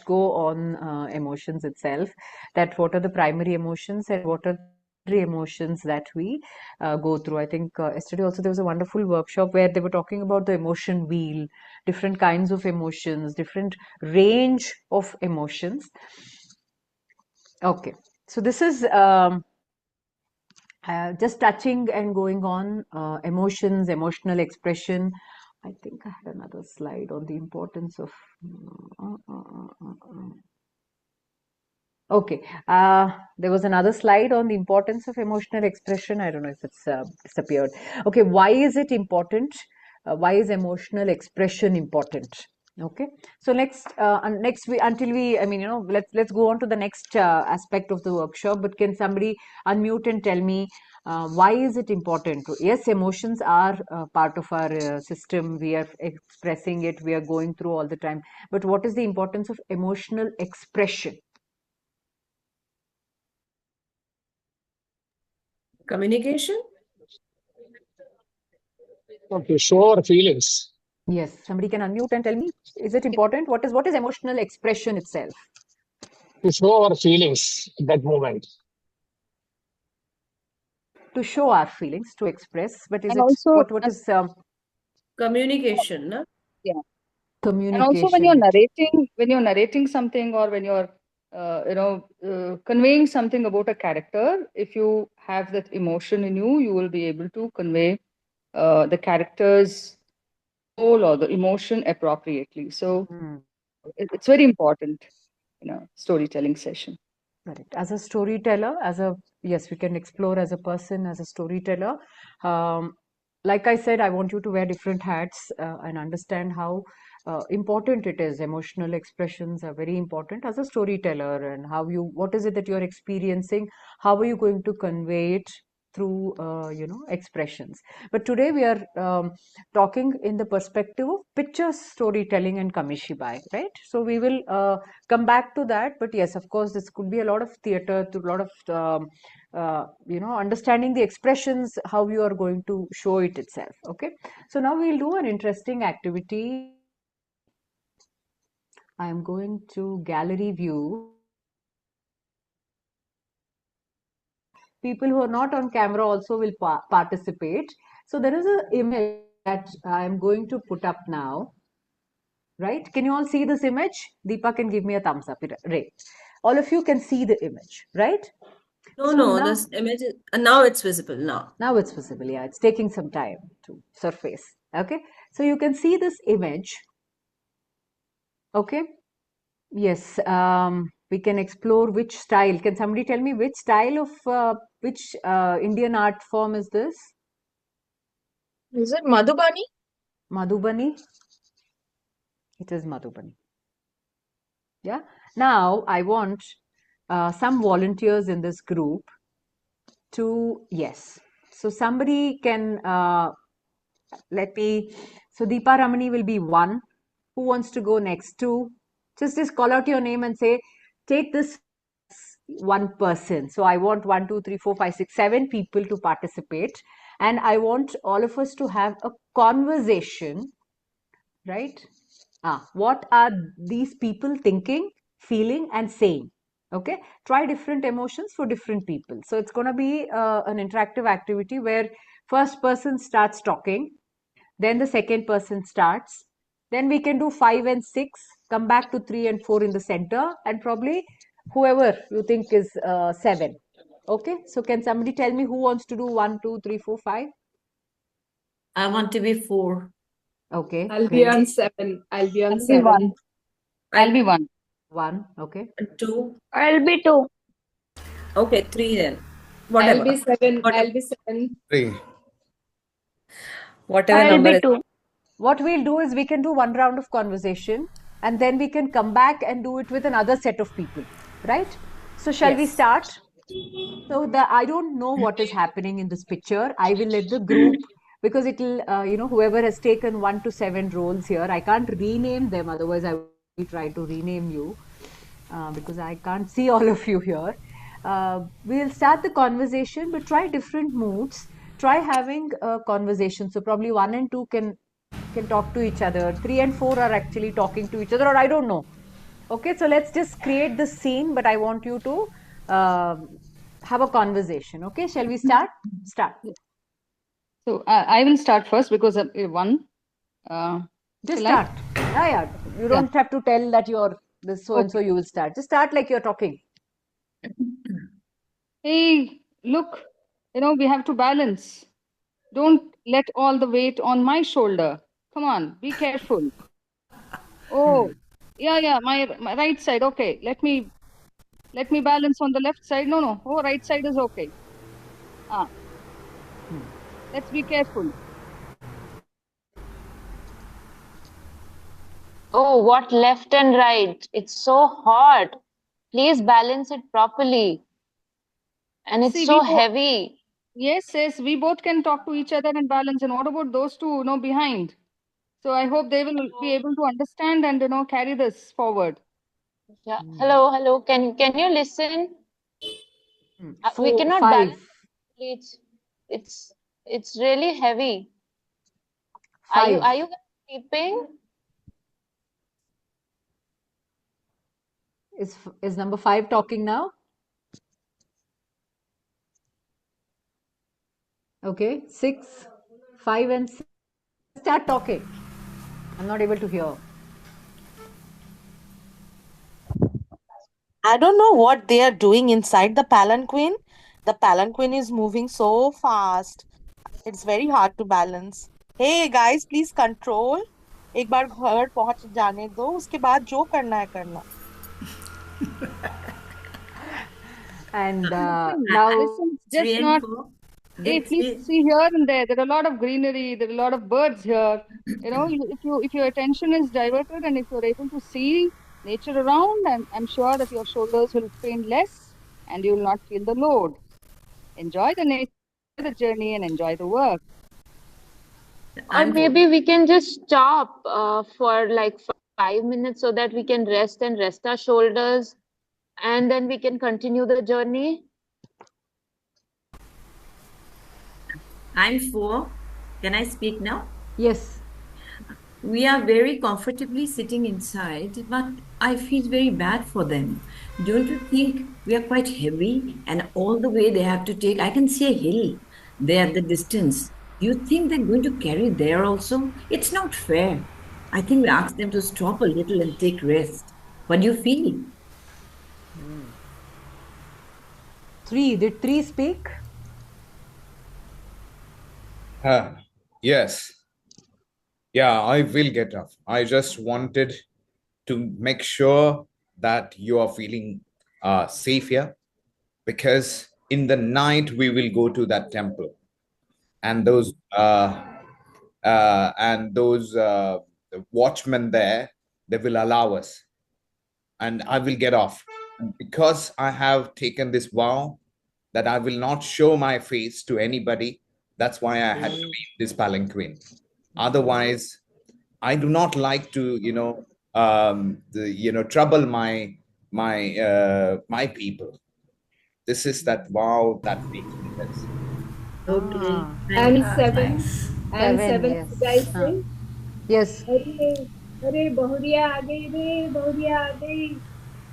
go on emotions itself. That what are the primary emotions and what are the emotions that we go through. I think yesterday also there was a wonderful workshop where they were talking about the emotion wheel, different kinds of emotions, different range of emotions. Okay, so this is just touching and going on emotions, emotional expression. I think I had another slide on the importance of. Okay, there was another slide on the importance of emotional expression. I don't know if it's disappeared. Okay, why is it important? Why is emotional expression important? Okay, so next until we, let's go on to the next aspect of the workshop. But can somebody unmute and tell me Why is it important? Yes, emotions are part of our system. We are expressing it. We are going through all the time. But what is the importance of emotional expression? Communication? To show our feelings. Yes, somebody can unmute and tell me, is it important? What is emotional expression itself? To show our feelings at that moment. To show our feelings, to express, but is And it also, what is Communication, no? yeah. And also communication? when you're narrating something, or when you're conveying something about a character, if you have that emotion in you, you will be able to convey the character's role or the emotion appropriately. So it's very important in a storytelling session. Correct. As a storyteller, yes, we can explore as a person, as a storyteller. Like I said, I want you to wear different hats and understand how important it is. Emotional expressions are very important as a storyteller, and what is it that you're experiencing? How are you going to convey it through, expressions? But today we are talking in the perspective of picture storytelling and Kamishibai, right? So we will come back to that. But yes, of course, this could be a lot of theater, to a lot of understanding the expressions, how you are going to show it itself. Okay, so now we'll do an interesting activity. I am going to gallery view. People who are not on camera also will participate. So there is an image that I am going to put up now. Right? Can you all see this image? Deepa can give me a thumbs up. Right. All of you can see the image, right? No, So no, now, this image is, now it's visible now. now it's visible. Yeah, it's taking some time to surface. Okay. So you can see this image. Okay. Yes. We can explore which style. Can somebody tell me which style of which Indian art form is this? Is it Madhubani? Madhubani. It is Madhubani. Yeah. Now I want some volunteers in this group to, yes. So somebody can so Deepa Ramani will be one. Who wants to go next? Two. Just call out your name and say, take this one person. So I want 1, 2, 3, 4, 5, 6, 7 people to participate. And I want all of us to have a conversation, right? What are these people thinking, feeling, and saying? Okay, try different emotions for different people. So it's going to be an interactive activity where first person starts talking, then the second person starts, then we can do 5 and 6, come back to 3 and 4 in the center, and probably whoever you think is 7. Okay, so can somebody tell me who wants to do 1, 2, 3, 4, 5? I want to be 4. Okay, I'll be great. on 7. I'll be on I'll be 7. one. I'll be one. 1, okay. 2. I'll be 2. Okay, 3 then. I'll be Whatever. 7. Whatever, I'll be 7. 3. whatever I'll number be is. 2. What we'll do is we can do one round of conversation and then we can come back and do it with another set of people, right? So shall we Yes. start? So I don't know what is happening in this picture. I will let the group, because it'll, whoever has taken 1 to 7 roles here, I can't rename them. Otherwise, I will try to rename you because I can't see all of you here. We'll start the conversation, but try different moods. Try having a conversation. So probably 1 and 2 can talk to each other. 3 and 4 are actually talking to each other, or I don't know. Okay, so let's just create the scene, but I want you to have a conversation. Okay, shall we start? Start. So I will start first because one. Just Shall I? start. Yeah. You don't have to tell that you're this so and so. You will start. Just start like you're talking. Hey, look, we have to balance. Don't let all the weight on my shoulder. Come on, be careful. Oh, yeah, my right side. Okay, let me balance on the left side. No. Oh, right side is okay. Let's be careful. Oh, what left and right? It's so hot. Please balance it properly. And it's See, so heavy. Yes, we both can talk to each other and balance. And what about those two, behind? So I hope they will be able to understand and, carry this forward. Yeah. Hello. Can you listen? We Four, cannot five, balance. It's it's really heavy. five. Are you guys sleeping? Is number 5 talking now? Okay, 6, 5, and 6. Start talking. I'm not able to hear. I don't know what they are doing inside the palanquin. The palanquin is moving so fast. It's very hard to balance. Hey guys, please control. एक बार घर पहुंच जाने दो, उसके बाद जो करना है करना. And Listen, now, it's just not. Hey, please see here and there. There are a lot of greenery. There are a lot of birds here. If your attention is diverted and if you're able to see nature around, I'm sure that your shoulders will strain less and you will not feel the load. Enjoy the nature, the journey, and enjoy the work. Or maybe we can just stop for like 5 minutes so that we can rest and rest our shoulders, and then we can continue the journey. I'm 4. Can I speak now? Yes. We are very comfortably sitting inside, but I feel very bad for them. Don't you think we are quite heavy and all the way they have to take? I can see a hill there at the distance. Do you think they're going to carry there also? It's not fair. I think we ask them to stop a little and take rest. What do you feel? 3. Did 3 speak? Yes. Yeah, I will get off. I just wanted to make sure that you are feeling safe here, because in the night we will go to that temple, and those watchmen there, they will allow us, and I will get off. Because I have taken this vow that I will not show my face to anybody, that's why I had to be in this palanquin. Otherwise, I do not like to, trouble my people. This is that vow that makes me this. Okay. And 7. And 7, yes. should I say? Yes. अरे बहुरिया आ गई रे, बहुरिया आ गई.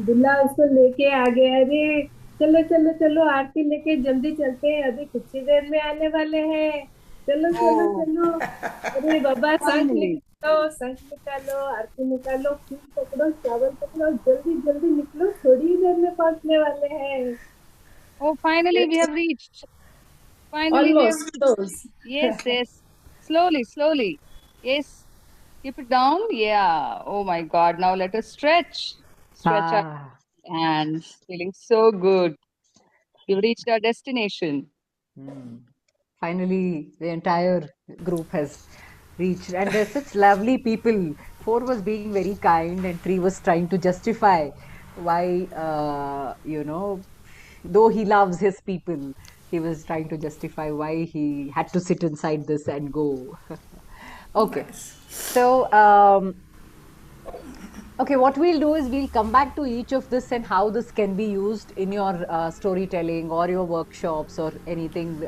दूल्हा उसको लेके आ गया रे. चलो चलो चलो आरती लेके जल्दी चलते हैं, अभी कुछ ही देर में आने वाले हैं. चलो चलो चलो. अरे बाबा शंख निकालो, शंख निकालो, आरती निकालो, फूल पकड़ो, चावल पकड़ो, जल्दी जल्दी निकलो, थोड़ी ही देर में पहुंचने वाले हैं. Oh, finally we have reached. Finally Almost close. Yes. Slowly. Yes. Keep it down. Yeah. Oh my God. Now let us stretch. Stretch our hands. Feeling so good. We've reached our destination. Finally, the entire group has reached, and they're such lovely people. 4 was being very kind, and 3 was trying to justify why, though he loves his people, he was trying to justify why he had to sit inside this and go. Okay. So, okay, what we'll do is we'll come back to each of this and how this can be used in your storytelling or your workshops or anything,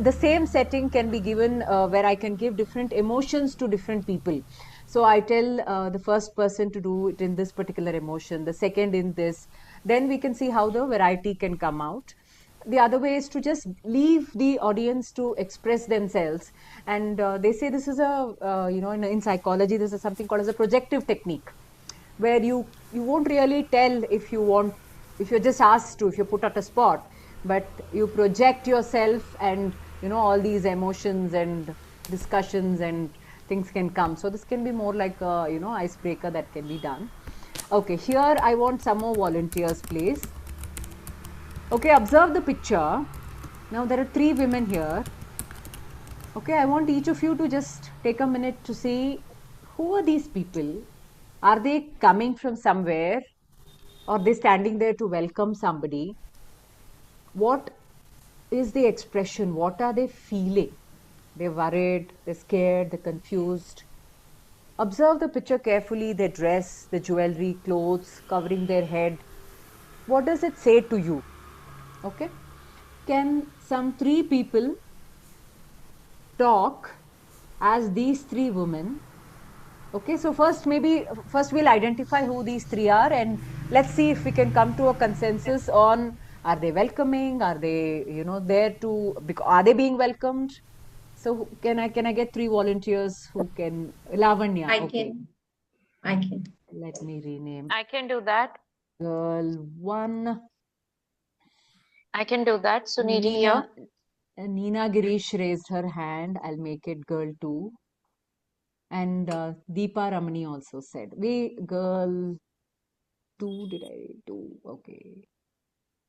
the same setting can be given where I can give different emotions to different people. So I tell the first person to do it in this particular emotion, the second in this. Then we can see how the variety can come out. The other way is to just leave the audience to express themselves. And they say this is in psychology, this is something called as a projective technique, where you won't really tell if you're just asked to, if you're put at a spot, but you project yourself and, all these emotions and discussions and things can come. So this can be more like a, icebreaker that can be done. Okay, here I want some more volunteers, please. Okay, observe the picture. Now there are 3 women here. Okay, I want each of you to just take a minute to see who are these people. Are they coming from somewhere, or they standing there to welcome somebody? What is the expression? What are they feeling? They're worried, they're scared, they're confused. Observe the picture carefully, their dress, the jewelry, clothes, covering their head. What does it say to you? Okay. Can some three people talk as these three women? Okay, so first we'll identify who these three are, and let's see if we can come to a consensus on, are they welcoming? Are they, there to, are they being welcomed? So can I get three volunteers who can? Lavanya. I Okay. can. I can. Let me rename. I can do that. Girl 1. I can do that. Sunidhi here. Neena Girish raised her hand. I'll make it girl 2. And Deepa Ramani also said. Girl 2 did I do? Okay.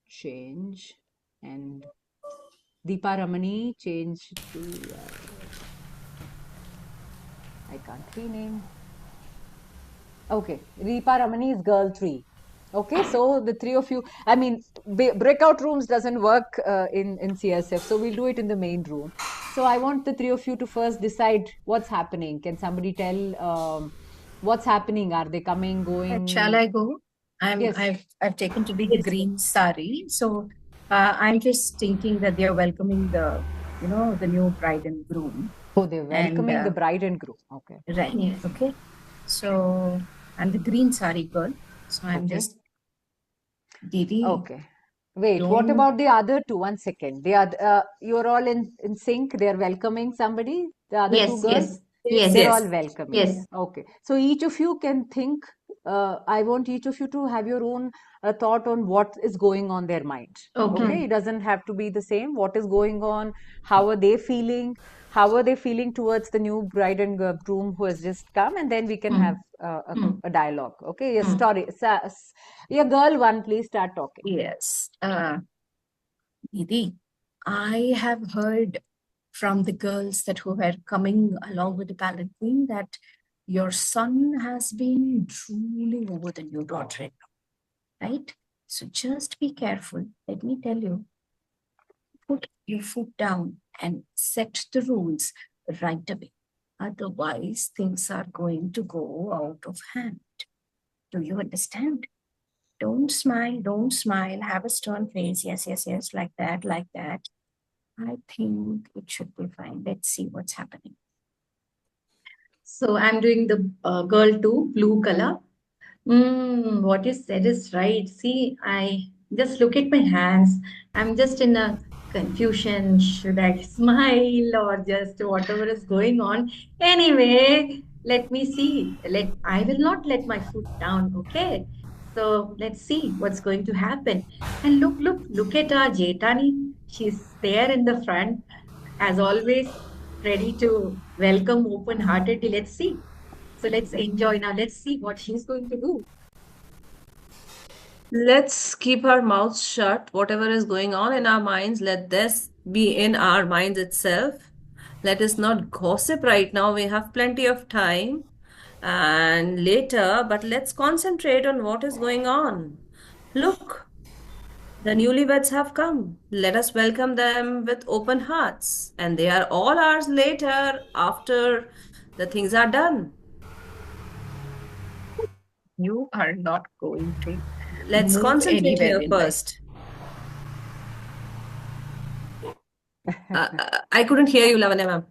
Change. And Deepa Ramani change to, I can't rename. Okay. Deepa Ramani is girl 3. Okay, so the three of you, I mean, breakout rooms doesn't work in CSF, so we'll do it in the main room. So I want the three of you to first decide what's happening. Can somebody tell what's happening? Are they coming, going? Shall I go? Yes. I've taken to be the green sari. So I'm just thinking that they're welcoming the new bride and groom. Oh, they're welcoming the bride and groom. Okay. Right. Yes. Okay. So I'm the green sari girl. So I'm just Didi. Okay. Wait, what about the other two? 1 second. You're all in sync. They're welcoming somebody. The other two girls. They're all welcoming. Yes. Okay. So each of you can think. I want each of you to have your own thought on what is going on their mind. Okay. It doesn't have to be the same. What is going on? How are they feeling? How are they feeling towards the new bride and groom who has just come? And then we can have a dialogue. Okay. Yes. Story. Yeah, girl 1, please start talking. Yes. Didi, I have heard from the girls that who were coming along with the palanquin that your son has been drooling over the new daughter, right? So just be careful. Let me tell you, put your foot down and set the rules right away. Otherwise, things are going to go out of hand. Do you understand? Don't smile, have a stern face. Yes, like that. I think it should be fine. Let's see what's happening. So I'm doing the girl 2, blue color. What is said is right. See, I just look at my hands. I'm just in a confusion. Should I smile or just whatever is going on? Anyway, let me see. I will not let my foot down, okay? So let's see what's going to happen. And look at our Jetani. She's there in the front, as always, ready to welcome open-heartedly. Let's see. So let's enjoy now. Let's see what she's going to do. Let's keep our mouths shut. Whatever is going on in our minds, let this be in our minds itself. Let us not gossip right now. We have plenty of time and later, but let's concentrate on what is going on. Look, the newlyweds have come. Let us welcome them with open hearts. And they are all ours later after the things are done. You are not going to Let's concentrate here first. I couldn't hear you, Lavanya ma'am.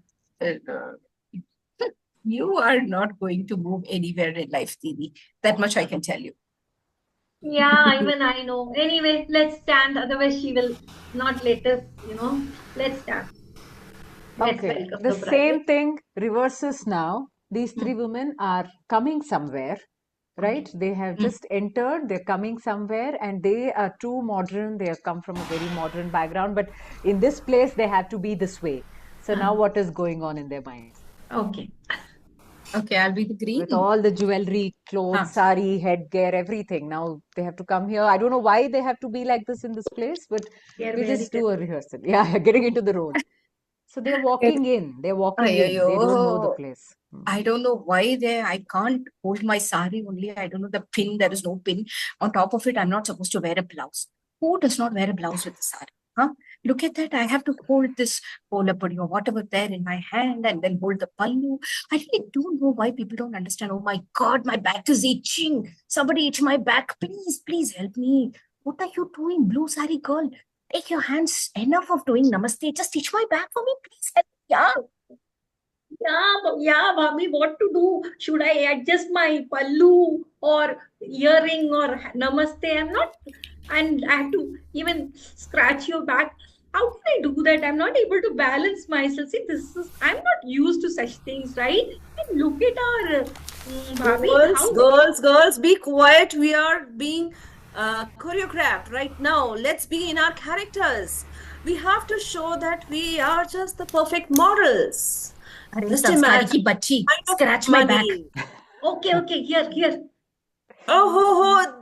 You are not going to move anywhere in life, Didi. That much I can tell you. Yeah, even I know. Anyway, let's stand. Otherwise, she will not let us, Let's stand. Let's Okay. welcome The the bride. same thing reverses now. These three women are coming somewhere, right? They have just entered, they're coming somewhere, and they are too modern. They have come from a very modern background, but in this place, they have to be this way. So now what is going on in their minds? Okay. Okay, I'll be the green. With all the jewelry, clothes, sari, headgear, everything. Now they have to come here. I don't know why they have to be like this in this place, but we just do a rehearsal. Yeah, getting into the role. So they're walking in. They're walking in. They don't know the place. I don't know why I can't hold my sari only. I don't know the pin. There is no pin. On top of it, I'm not supposed to wear a blouse. Who does not wear a blouse with the sari? Huh? Look at that. I have to hold this polapudi or whatever there in my hand and then hold the pallu. I really don't know why people don't understand. Oh my God, my back is itching. Somebody itch my back. Please, please help me. What are you doing, blue sari girl? Take your hands. Enough of doing namaste. Just itch my back for me. Please help me. Yeah. Yeah, Bhabhi, what to do? Should I adjust my pallu or earring or namaste? I'm not, and I have to even scratch your back. How can I do that? I'm not able to balance myself. See, I'm not used to such things, right? And look at our Bhabhi, Girls, be quiet. We are being choreographed right now. Let's be in our characters. We have to show that we are just the perfect models. Just Sanskari ki imagine. bachchi, Kind of scratch my back. money. Okay, here.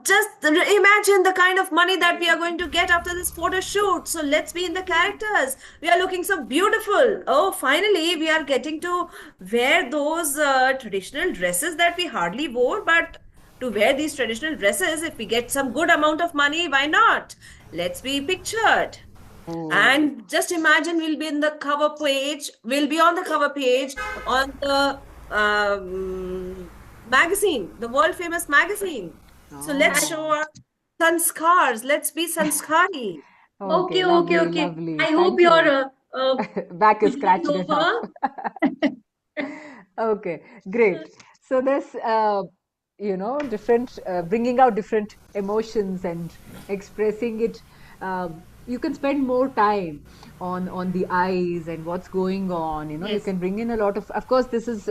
Just imagine the kind of money that we are going to get after this photo shoot. So let's be in the characters. We are looking so beautiful. Oh, finally, we are getting to wear those traditional dresses that we hardly wore. But to wear these traditional dresses, if we get some good amount of money, why not? Let's be pictured. And just imagine we'll be in the cover page. We'll be on the cover page on the magazine, the world famous magazine. So let's show our sanskars. Let's be sanskari. Okay. Lovely. I Thank hope you. your Back is puja scratched enough. over. Okay, great. So there's, different, bringing out different emotions and expressing it. You can spend more time on the eyes and what's going on. You Yes. can bring in a lot of course, this is,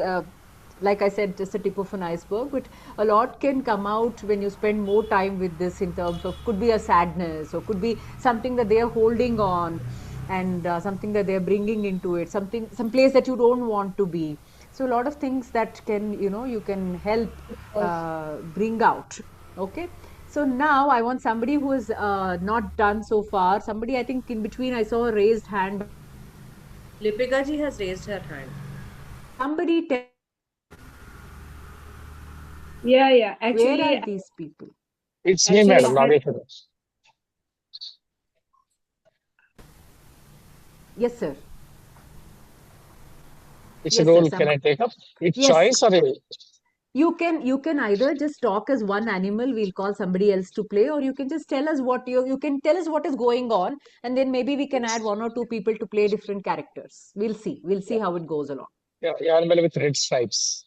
like I said, just a tip of an iceberg, but a lot can come out when you spend more time with this in terms of could be a sadness or could be something that they are holding on and something that they're bringing into it, some place that you don't want to be. So a lot of things that can, you can help bring out. Okay. So now I want somebody who is not done so far. Somebody, I think in between I saw a raised hand. Lipika ji has raised her hand. Somebody tell. Yeah. Where are these people? It's me, madam, Nageshwar. Yes, sir. Which Yes, role sir. can I take up? It's Yes. choice or You can either just talk as one animal, we'll call somebody else to play, or you can just tell us what you can tell us what is going on, and then maybe we can add one or two people to play different characters. We'll see how it goes along. yeah, animal with red stripes.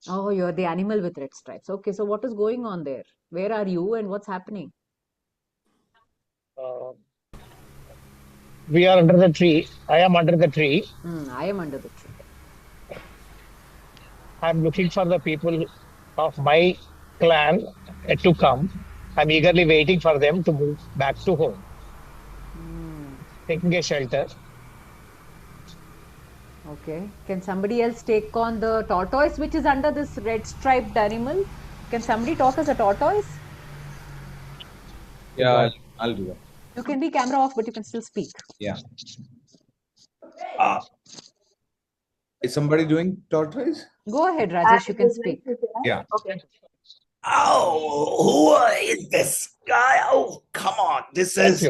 Oh, you're the animal with red stripes. Okay, so what is going on there? Where are you and what's happening? We are under the tree. I am under the tree. I am under the tree. I'm looking for the people of my clan to come. I'm eagerly waiting for them to move back to home. Taking a shelter. Okay. Can somebody else take on the tortoise which is under this red striped animal? Can somebody talk as a tortoise? Yeah, I'll do that. You can be camera off, but you can still speak. Yeah. Is somebody doing tortoise? Go ahead, Rajesh. You can speak. Yeah. Okay. Oh, who is this guy? Oh, come on. This is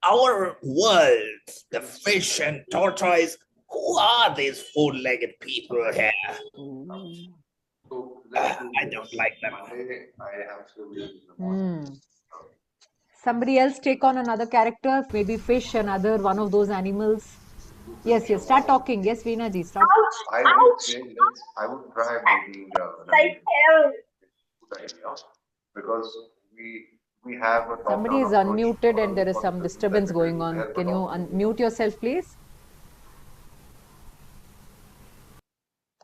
our world. The fish and tortoise. Who are these four-legged people here? I don't like them. Somebody else take on another character, maybe fish, another one of those animals. Yes, start talking. Yes, Veena ji, start. I would say I would try making because we have a Somebody is unmuted and there is some disturbance going on. Can you unmute yourself, please?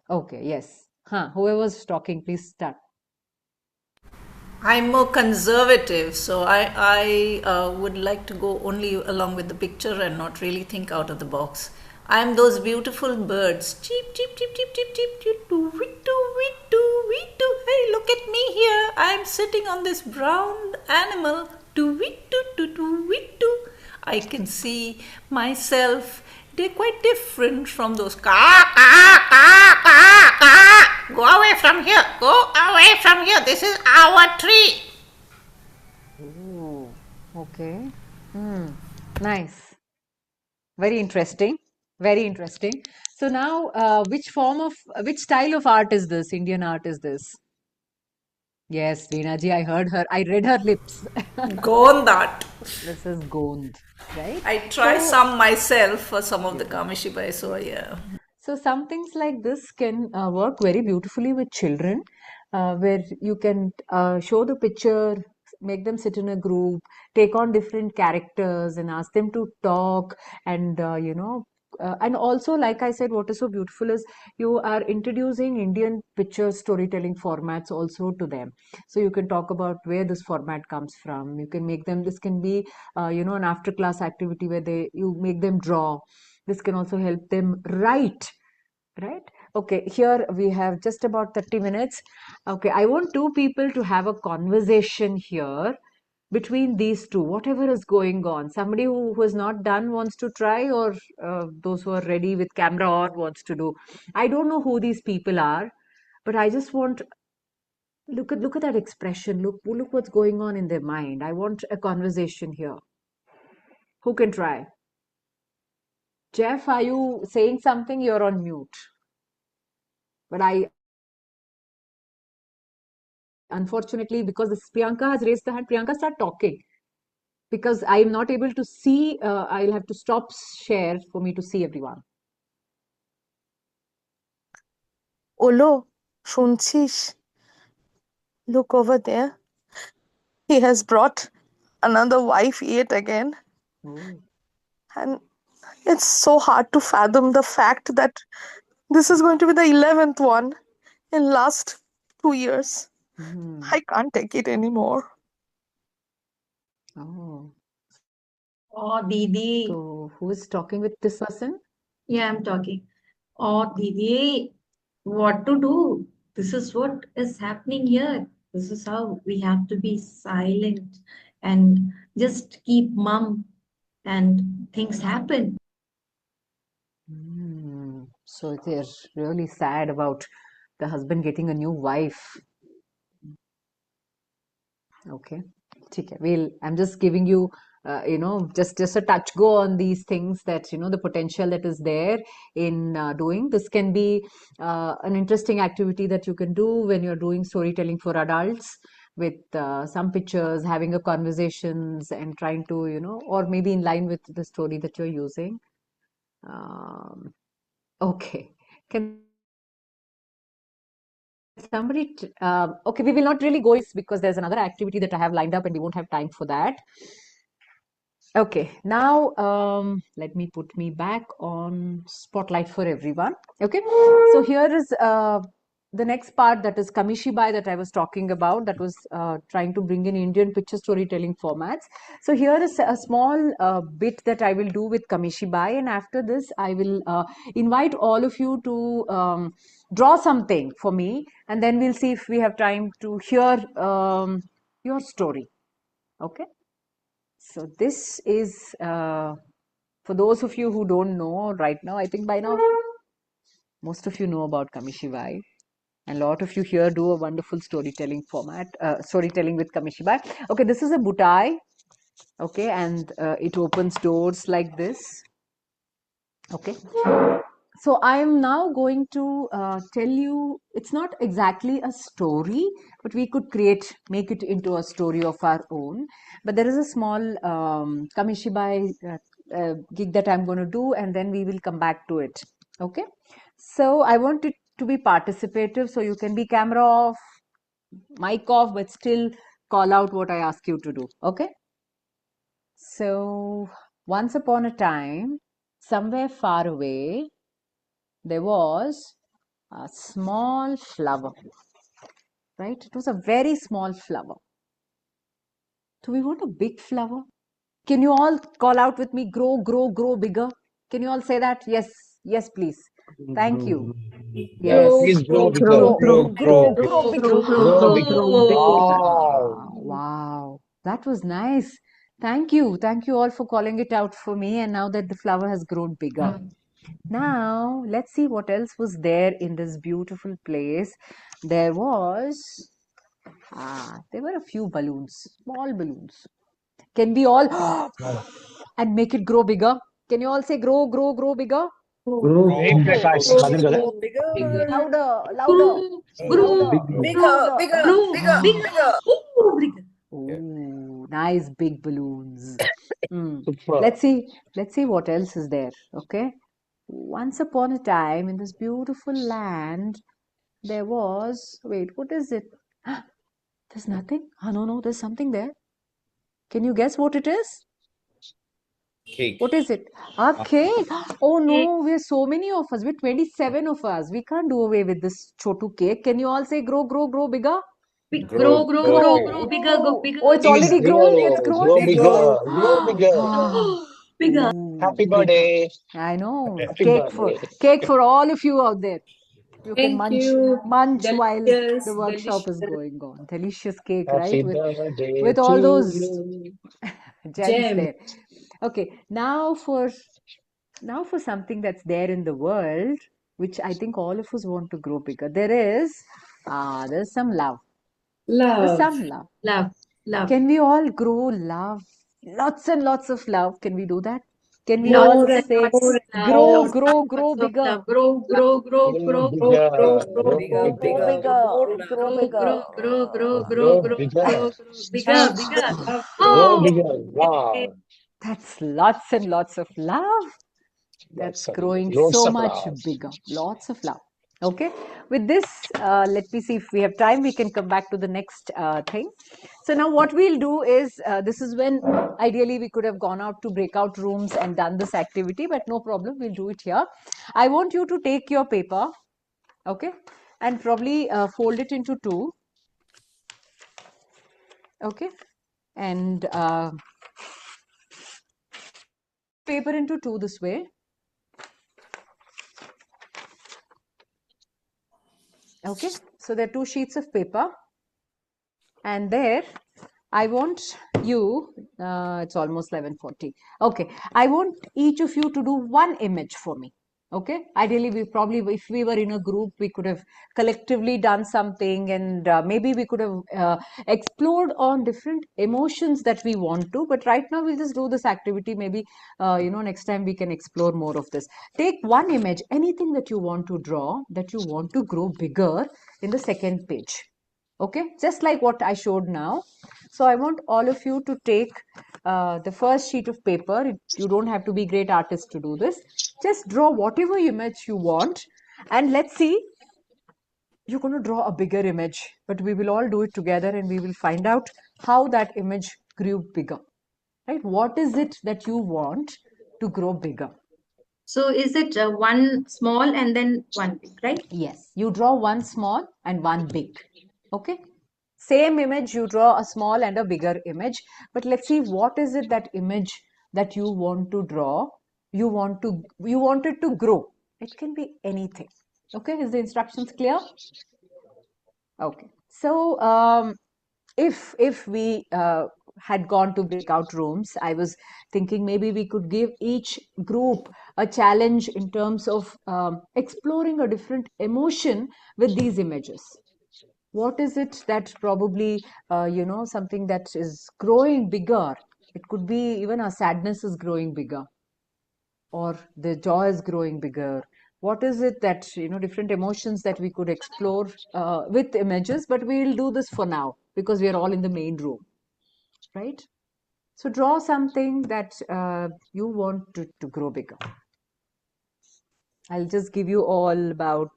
Okay, yes. Whoever's talking, please start. I'm more conservative, so I would like to go only along with the picture and not really think out of the box. I'm those beautiful birds. Cheep, cheep, cheep, cheep, cheep, cheep, cheep, doo, wee, doo, wee, doo, wee, doo. Hey, look at me here. I'm sitting on this brown animal. Doo, wee, doo, doo, doo, wee, doo. I can see myself. They're quite different from those ka, ka, ka, ka, ka. Go away from here. Go away from here. This is our tree. Oh, okay. Nice. Very interesting. Very interesting. So now, which style of art is this? Indian art is this? Yes, Veena ji, I heard her. I read her lips. Gone that. This is Gond, right? I try So, some myself for some of the yeah. Kamishibai, so yeah. So some things like this can work very beautifully with children, where you can show the picture, make them sit in a group, take on different characters, and ask them to talk, and and also, like I said, what is so beautiful is you are introducing Indian picture storytelling formats also to them. So you can talk about where this format comes from. You can make them. This can be, an after class activity where you make them draw. This can also help them write, right? Okay, here we have just about 30 minutes. Okay, I want two people to have a conversation here between these two, whatever is going on. Somebody who is not done wants to try, or those who are ready with camera or wants to do. I don't know who these people are, but I just want, look at that expression. Look what's going on in their mind. I want a conversation here. Who can try? Jeff, are you saying something? You're on mute. But unfortunately, because this Priyanka has raised the hand, Priyanka, start talking. Because I am not able to see, I'll have to stop share for me to see everyone. Olo, শুনছিস? Look over there. He has brought another wife yet again. Oh. And it's so hard to fathom the fact that this is going to be the 11th one in last 2 years. I can't take it anymore. Oh. Oh, Didi. So who is talking with this person? Yeah, I'm talking. Oh, Didi, what to do? This is what is happening here. This is how we have to be silent and just keep mum, and things happen. So they're really sad about the husband getting a new wife. Okay. Okay. I'm just giving you, just a touch go on these things that, the potential that is there in doing. This can be an interesting activity that you can do when you're doing storytelling for adults with some pictures, having a conversations and trying to, or maybe in line with the story that you're using. Okay. Can somebody, okay, we will not really go because there's another activity that I have lined up and we won't have time for that. Okay, now let me put me back on spotlight for everyone. Okay, so here is the next part, that is Kamishibai that I was talking about, that was trying to bring in Indian picture storytelling formats. So here is a small bit that I will do with Kamishibai, and after this I will invite all of you to draw something for me, and then we'll see if we have time to hear your story. Okay. So this is, for those of you who don't know right now, I think by now, most of you know about Kamishibai. And a lot of you here do a wonderful storytelling format, storytelling with Kamishibai. Okay, this is a butai. Okay, and it opens doors like this. Okay. So I am now going to tell you, it's not exactly a story, but we could make it into a story of our own. But there is a small Kamishibai gig that I'm going to do, and then we will come back to it. Okay. So I want it to be participative, so you can be camera off, mic off, but still call out what I ask you to do. Okay. So once upon a time, somewhere far away, there was a small flower, right? It was a very small flower. Do we want a big flower? Can you all call out with me, grow, grow, grow bigger? Can you all say that? Yes, yes, please. Thank you. Yes. Please grow bigger. Grow bigger. Grow bigger. Ah, wow. That was nice. Thank you. Thank you all for calling it out for me. And now that the flower has grown bigger. Now, let's see what else was there in this beautiful place. There were a few balloons, small balloons. Can we all, and make it grow bigger? Can you all say grow, grow, grow bigger? Hey, Prakash, Madan Gada. Louder, louder, louder, louder. Ooh, nice big balloons. Super. Let's see what else is there. Okay. Once upon a time in this beautiful land, there was, wait, what is it? There's nothing. Oh, no, there's something there. Can you guess what it is? Cake. What is it? A cake. Oh no, we're so many of us. We're 27 of us. We can't do away with this chotu cake. Can you all say grow, grow, grow bigger? Grow, grow, grow, grow, bigger, go bigger. Oh, it's Please already growing. It's grow, growing. grow It's bigger, growing. grow bigger. Bigger. Happy Bigger. birthday. I know. Happy birthday. Cake for all of you out there. You can Thank you. munch while Delicious, the workshop is delicious. going on. Delicious cake, right? Happy birthday With to all those you. gems Gem. there. Okay, now for something that's there in the world, which I think all of us want to grow bigger. There's some love. There's Love. some love. Love. Love. Can we all grow love? Lots and lots of love. Can we do that? Can we all More and say, more and grow, more. grow, grow Lots of bigger? love. Grow, grow, grow, Grow grow, grow, bigger, grow, grow, grow grow, Grow bigger, grow, bigger, grow grow, bigger. grow, grow, grow, grow, grow grow, bigger, grow, grow. Bigger, bigger. grow Oh, bigger. Wow. That's lots and lots of love. That's growing Loads so of much love. bigger. Lots of love. Okay. With this, let me see if we have time. We can come back to the next thing. So now what we'll do is, this is when ideally we could have gone out to breakout rooms and done this activity, but no problem. We'll do it here. I want you to take your paper, okay, and probably fold it into two, okay, and paper into two this way. Okay, so there are two sheets of paper, and there I want you, it's almost 11:40. Okay, I want each of you to do one image for me. Okay, ideally, we probably, if we were in a group, we could have collectively done something, and maybe we could have explored on different emotions that we want to. But right now, we'll just do this activity. Maybe, next time we can explore more of this. Take one image, anything that you want to draw, that you want to grow bigger in the second page. Okay, just like what I showed now. So I want all of you to take the first sheet of paper. You don't have to be great artists to do this. Just draw whatever image you want, and let's see. You're going to draw a bigger image, but we will all do it together, and we will find out how that image grew bigger. Right? What is it that you want to grow bigger? So is it one small and then one big, right? Yes, you draw one small and one big. Okay. Same image, you draw a small and a bigger image. But let's see, what is it, that image that you want to draw? You want it to grow. It can be anything. Okay, is the instructions clear? Okay. So if we had gone to breakout rooms, I was thinking maybe we could give each group a challenge in terms of exploring a different emotion with these images. What is it that probably, something that is growing bigger? It could be even our sadness is growing bigger, or the joy is growing bigger. What is it that, different emotions that we could explore with images, but we'll do this for now because we are all in the main room, right? So draw something that you want to grow bigger. I'll just give you all about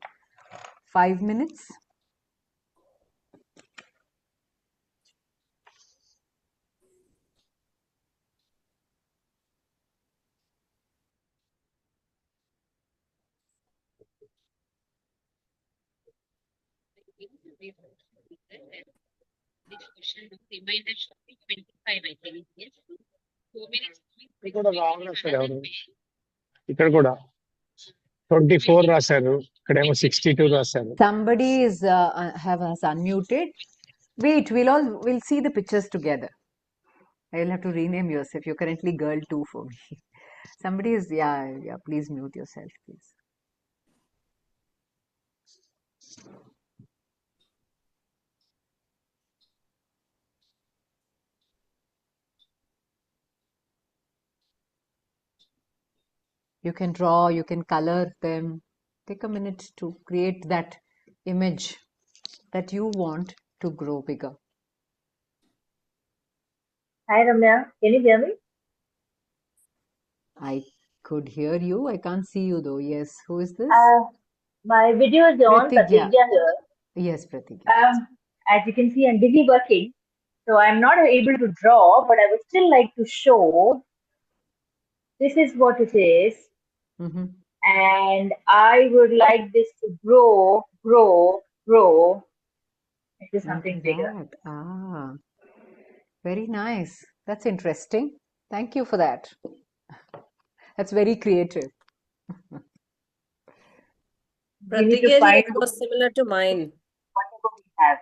5 minutes. ఇక్కడ wrong రాశారు ఎవరు ఇక్కడ కూడా 24 రాశారు ఇక్కడేమో 62 రాశారు Somebody is has unmuted. Wait, we'll see the pictures together. I'll have to rename yourself. You're currently girl 2 for me. Somebody is, yeah, please mute yourself, please. You can draw, you can color them. Take a minute to create that image that you want to grow bigger. Hi Ramya, can you hear me? I could hear you. I can't see you though. Yes. Who is this? My video is on, Pratigya. Pratigya here. Yes, Pratigya. As you can see, I'm busy working, so I'm not able to draw, but I would still like to show this is what it is, Mm-hmm. and I would like this to grow, grow, grow into something Into bigger. that. Ah, very nice. That's interesting. Thank you for that. That's very creative. We need to Pratikya ji, find it was similar to mine. whatever we have.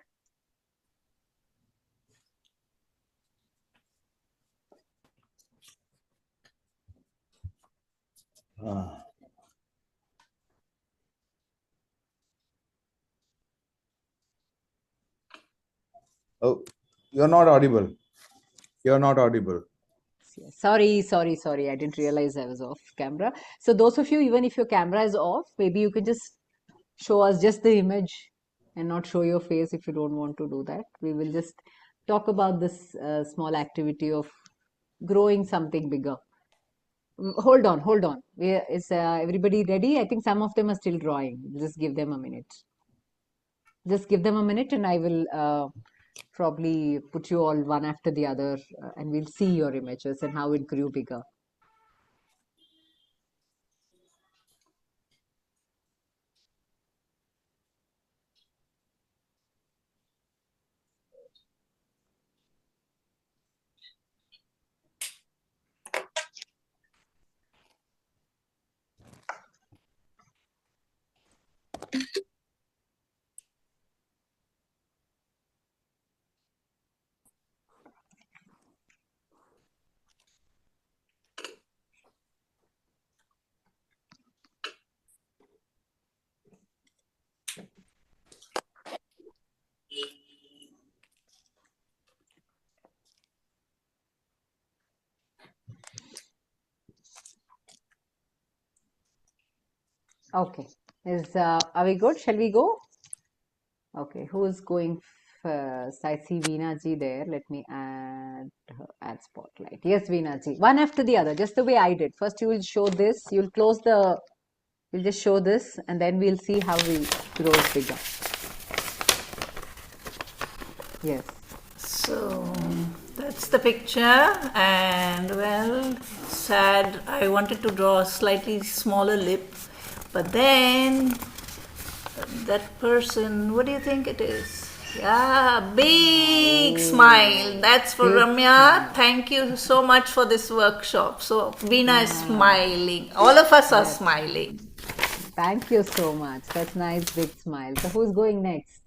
Oh, you're not audible. You're not audible. Yes. Sorry. I didn't realize I was off camera. So those of you, even if your camera is off, maybe you can just show us just the image and not show your face if you don't want to do that. We will just talk about this small activity of growing something bigger. Hold on. Is everybody ready? I think some of them are still drawing. Just give them a minute. Just give them a minute and I will probably put you all one after the other and we'll see your images and how it grew bigger. Okay. Are we good? Shall we go? Okay. Who's going first? I see Veena ji there. Let me add spotlight. Yes, Veena ji. One after the other, just the way I did. First, you will show this. You'll just show this, and then we'll see how we grows bigger. Yes. So that's the picture, and well, sad. I wanted to draw a slightly smaller lip, but then that person, what do you think it is? Yeah, big smile. That's for Big Ramya. smile. Thank you so much for this workshop. So Veena is smiling. All of us are smiling. Thank you so much. That's nice, big smile. So who's going next?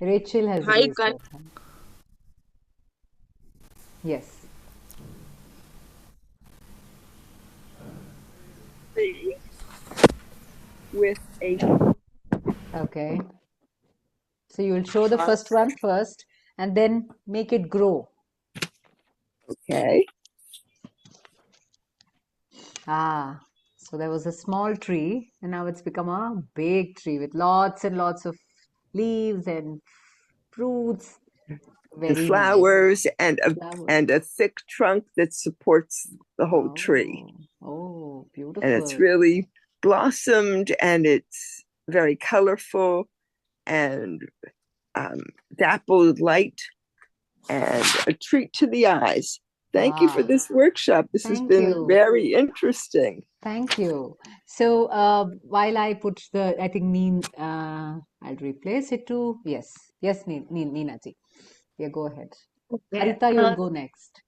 Rachel has Hi, raised guys. her hand. Yes. With a Okay. So you will show the first one first and then make it grow. okay. So there was a small tree and now it's become a big tree with lots and lots of leaves and fruits. And Very nice. flowers and Flowers. a thick trunk that supports the whole tree. Oh, beautiful. And it's really blossomed and it's very colorful and dappled light and a treat to the eyes. Thank you for this workshop. This has been very interesting. Thank you. So while I put I think I'll replace it to, yes, Neena ji. Yeah, go ahead. Okay. Harita, you'll go next.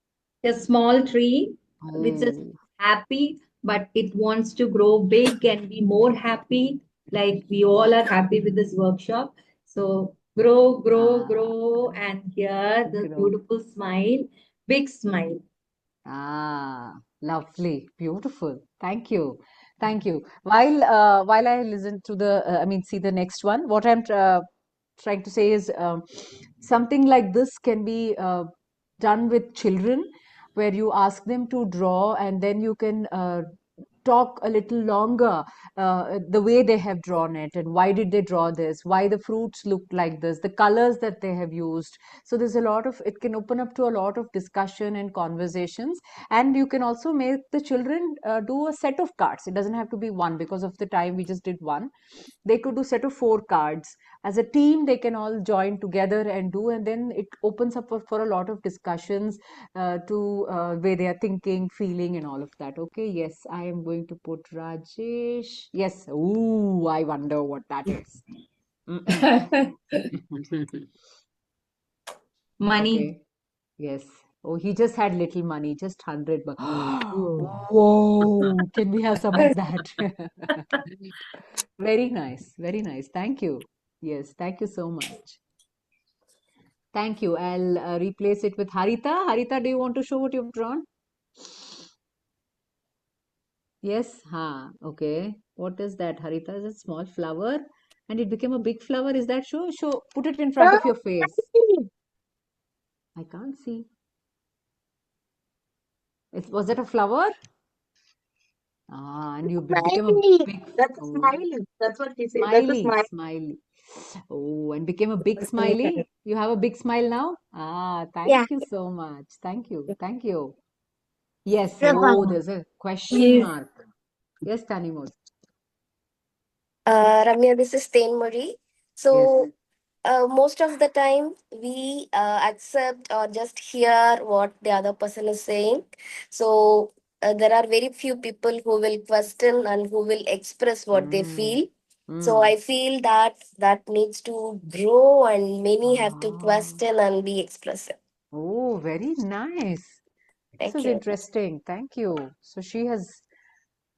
A small tree which is happy, but it wants to grow big and be more happy. Like we all are happy with this workshop. So grow, and here the beautiful smile, big smile. Lovely, beautiful. Thank you. While I listen to see the next one, what I'm trying to say is something like this can be done with children, where you ask them to draw, and then you can talk a little longer, the way they have drawn it, and why did they draw this, why the fruits look like this, the colors that they have used. So there's a lot of, it can open up to a lot of discussion and conversations. And you can also make the children do a set of cards. It doesn't have to be one, because of the time we just did one. They could do set of 4 cards. As a team, they can all join together and do, and then it opens up for a lot of discussions, to where they are thinking, feeling, and all of that. Okay, yes, I am going to put Rajesh. Yes. Ooh, I wonder what that is. Money. Okay. Yes. Oh, he just had little money, just 100 bucks. Whoa, can we have some of that? Very nice, very nice. Thank you. Yes, thank you so much. Thank you. I'll replace it with Harita. Harita, do you want to show what you've drawn? Yes, okay. What is that, Harita? Is a small flower and it became a big flower. Is that show? Show, put it in front of your face. I can't see. Was that a flower? And you became a big. That's a Oh, smiley. That's what he said. That's a smiley, smiley. smiley. Oh, and became a big smiley. You have a big smile now? Yeah. Thank you so much. Thank you. Thank you. Yes. Yeah. Oh, there's a question Yes. mark. Yes, Tanimos. Ramya, this is Sten Marie. Yes. So, most of the time we accept or just hear what the other person is saying. So, there are very few people who will question and who will express what they feel. So, I feel that that needs to grow and many have to question and be expressive. Oh, very nice. This Thank is you. interesting. Thank you. So she has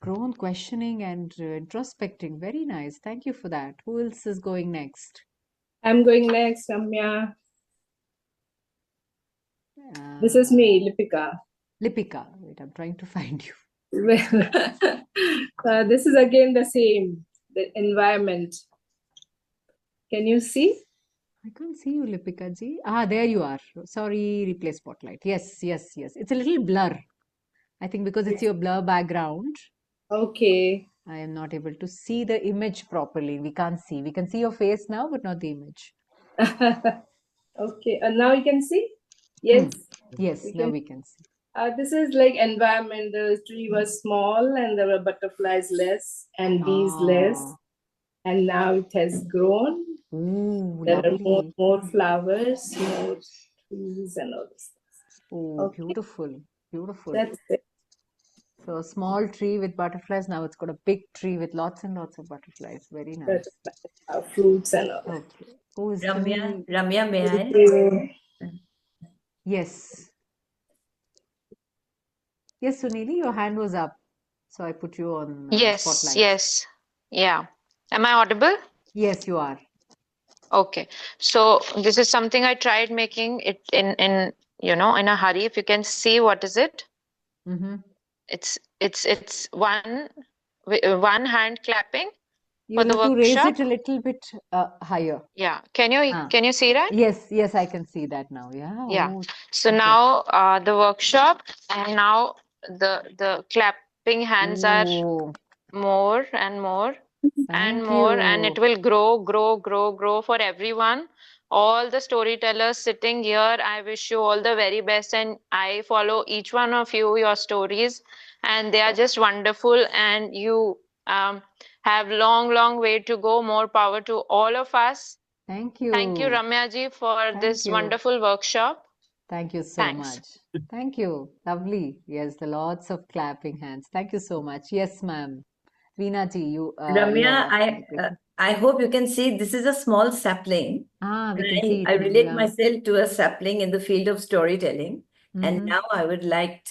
grown questioning and introspecting. Very nice. Thank you for that. Who else is going next? I'm going next, Ramya. This is me, Lipika. Lipika. Wait, I'm trying to find you. This is again the same, the environment. Can you see? I can't see you, Lipika ji. There you are. Sorry, replace spotlight. Yes, yes, yes. It's a little blur. I think because it's your blur background. Okay. I am not able to see the image properly. We can't see. We can see your face now, but not the image. Okay. And now you can see? Yes. Yes, now we can see. This is like environment. The tree was small and there were butterflies less and bees less. And now it has grown. There Lovely. are more flowers, more trees and all this. Oh, beautiful. Beautiful. That's it. So a small tree with butterflies. Now it's got a big tree with lots and lots of butterflies. Very nice. Fruits and all. Okay. Who is Ramya, may I? Yes. Yes, Sunili, your hand was up. So I put you on spotlight. Yes. Yeah. Am I audible? Yes, you are. Okay. So this is something I tried making it in in a hurry. If you can see, what is it? Mm-hmm. It's one hand clapping You for the need to raise workshop. it a little bit higher. Yeah. Can you see that? Yes, I can see that now. Yeah. Yeah. Oh, So okay. now the workshop, and now the clapping hands are more and more and more, and it will grow for everyone. All the storytellers sitting here, I wish you all the very best, and I follow each one of you, your stories, and they are just wonderful, and you have long way to go. More power to all of us. Thank you. Thank you, Ramya ji, for this wonderful workshop. Thank you so much. Thank you. Lovely. Yes, the lots of clapping hands. Thank you so much. Yes, ma'am. Veena ji, you Ramya, I hope you can see this is a small sapling. We can see it I now, relate yeah. myself to a sapling in the field of storytelling. And Mhm. now I would like,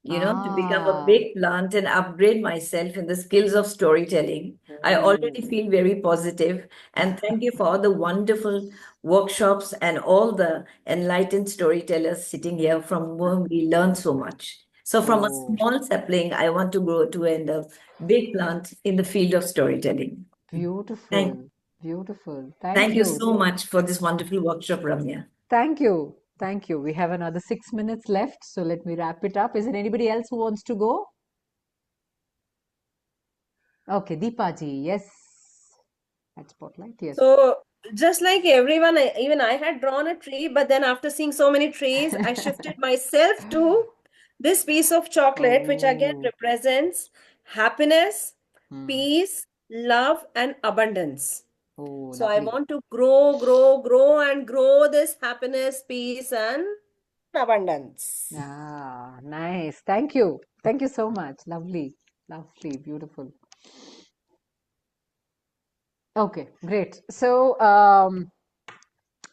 to become a big plant and upgrade myself in the skills of storytelling. I already feel very positive. And thank you for all the wonderful workshops and all the enlightened storytellers sitting here from whom we learn so much. So from a small sapling, I want to grow to a big plant in the field of storytelling. Beautiful. Beautiful. Thank you so much for this wonderful workshop, Ramya. Thank you. Thank you. We have another 6 minutes left, so let me wrap it up. Is there anybody else who wants to go? Okay, Deepaji, yes. At Spotlight, yes. So just like everyone, even I had drawn a tree, but then after seeing so many trees, I shifted myself to this piece of chocolate, which again represents happiness, peace, love, and abundance. Oh, So I lovely. want to grow, grow, grow, and grow this happiness, peace, and abundance. Ah, nice. Thank you. Thank you so much. Lovely. Lovely. Beautiful. Okay, great. So,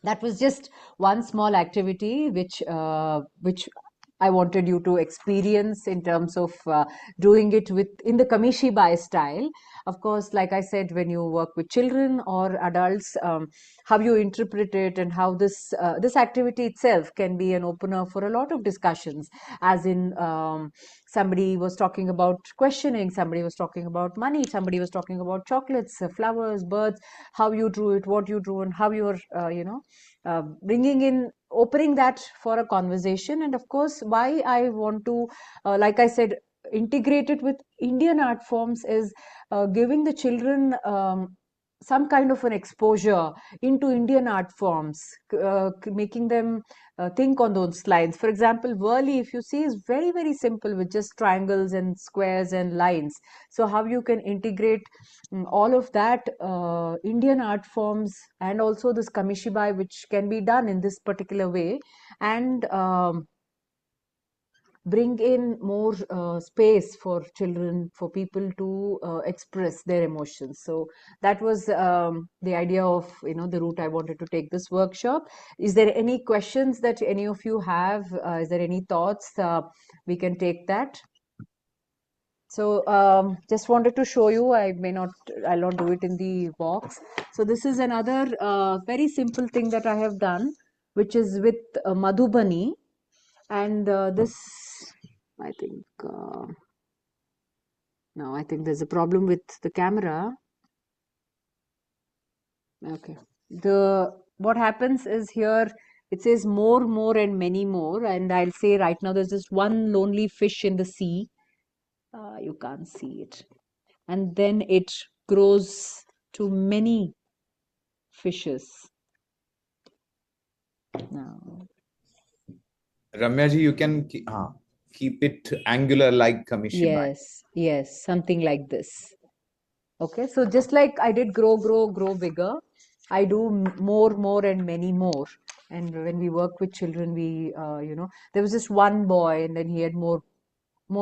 that was just one small activity which I wanted you to experience in terms of doing it with in the Kamishibai style. Of course, like I said, when you work with children or adults, how you interpret it and how this activity itself can be an opener for a lot of discussions. As in, somebody was talking about questioning, somebody was talking about money, somebody was talking about chocolates, flowers, birds, how you drew it, what you drew, and how you're, bringing in, opening that for a conversation. And of course, why I want to, like I said, integrate it with Indian art forms is giving the children some kind of an exposure into Indian art forms, making them think on those lines. For example, Whirly, if you see, is very, very simple with just triangles and squares and lines. So how you can integrate all of that Indian art forms and also this Kamishibai, which can be done in this particular way, and bring in more space for children, for people to express their emotions. So that was the idea of, the route I wanted to take this workshop. Is there any questions that any of you have? Is there any thoughts? We can take that. So just wanted to show you, I'll not do it in the box. So this is another very simple thing that I have done, which is with Madhubani. And this, I think, no, I think there's a problem with the camera. Okay. What happens is here, it says more, more, and many more. And I'll say right now, there's just one lonely fish in the sea. You can't see it. And then it grows to many fishes. Now, Ramyaji, you can keep it angular like Kamishibai. yes, something like this. Okay, so just like I did grow, grow, grow bigger, I do more, more, and many more. And when we work with children, we, there was just one boy, and then he had more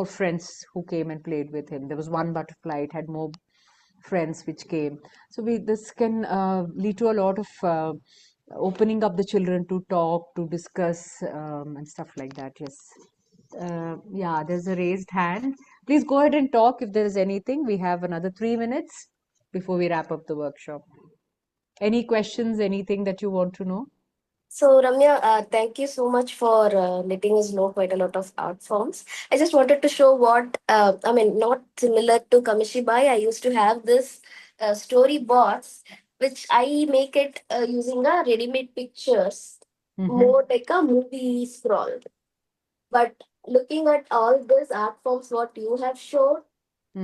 friends who came and played with him. There was one butterfly; it had more friends which came. So this can lead to a lot of opening up the children to talk, to discuss, and stuff like that. Yes. Yeah, there's a raised hand. Please go ahead and talk if there is anything. We have another 3 minutes before we wrap up the workshop. Any questions, anything that you want to know? So, Ramya, thank you so much for letting us know quite a lot of art forms. I just wanted to show not similar to Kamishibai. I used to have this storyboards, which I make it using a ready-made pictures, more like a movie scroll. But looking at all these art forms, what you have shown,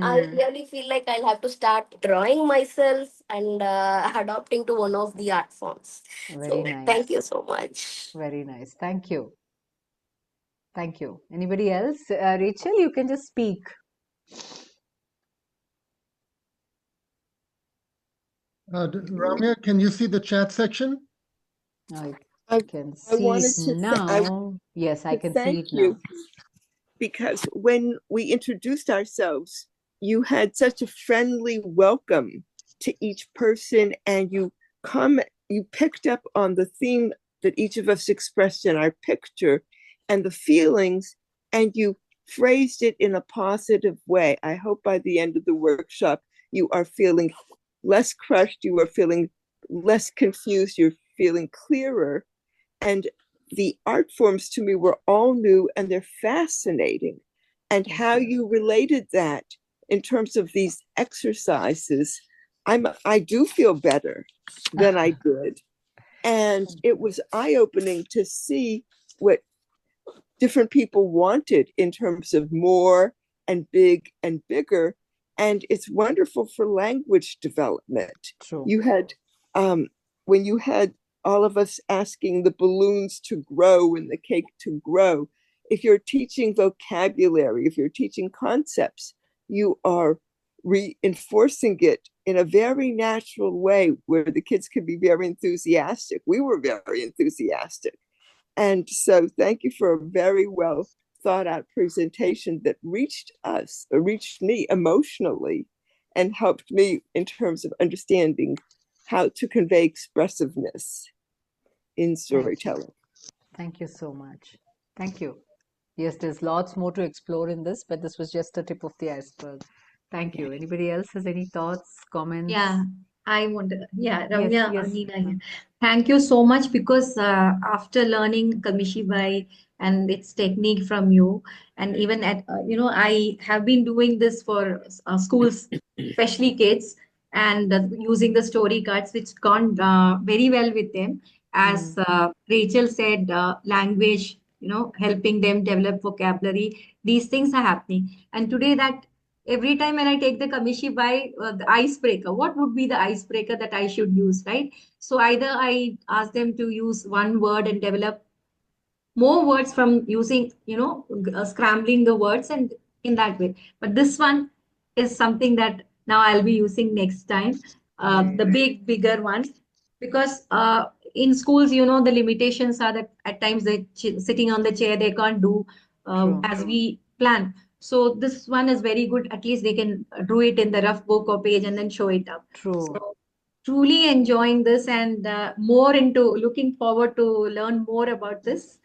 I really feel like I'll have to start drawing myself and adopting to one of the art forms. Very nice. Thank you so much. Very nice. Thank you. Thank you. Anybody else? Rachel, you can just speak. Ramya, can you see the chat section? I can see it now. Yes, I can see it now. Because when we introduced ourselves, you had such a friendly welcome to each person, and you picked up on the theme that each of us expressed in our picture and the feelings, and you phrased it in a positive way. I hope by the end of the workshop, you are feeling less crushed, you are feeling less confused, you're feeling clearer. And the art forms to me were all new, and they're fascinating. And how you related that in terms of these exercises, I do feel better than I did. And it was eye-opening to see what different people wanted in terms of more and big and bigger. And it's wonderful for language development. True. You had, when you had all of us asking the balloons to grow and the cake to grow, if you're teaching vocabulary, if you're teaching concepts, you are reinforcing it in a very natural way where the kids can be very enthusiastic. We were very enthusiastic. And so thank you for a very well thought out presentation that reached us, reached me emotionally, and helped me in terms of understanding how to convey expressiveness in storytelling. Thank you so much. Thank you. Yes, there's lots more to explore in this, but this was just a tip of the iceberg. Thank you. Anybody else has any thoughts, comments? Yeah, I want to, Yes, Ramya, yes. Nina here. Thank you so much because after learning Kamishibai and its technique from you, and even at, I have been doing this for schools, especially kids, and using the story cards, which gone very well with them. As Rachel said, language, helping them develop vocabulary, these things are happening. And today that every time when I take the Kamishibai, the icebreaker, what would be the icebreaker that I should use, right? So either I ask them to use one word and develop more words from using, scrambling the words and in that way. But this one is something that now I'll be using next time, the bigger one, because in schools, the limitations are that at times they sitting on the chair, they can't do as we plan. So this one is very good. At least they can do it in the rough book or page and then show it up. True. So truly enjoying this and more into looking forward to learn more about this.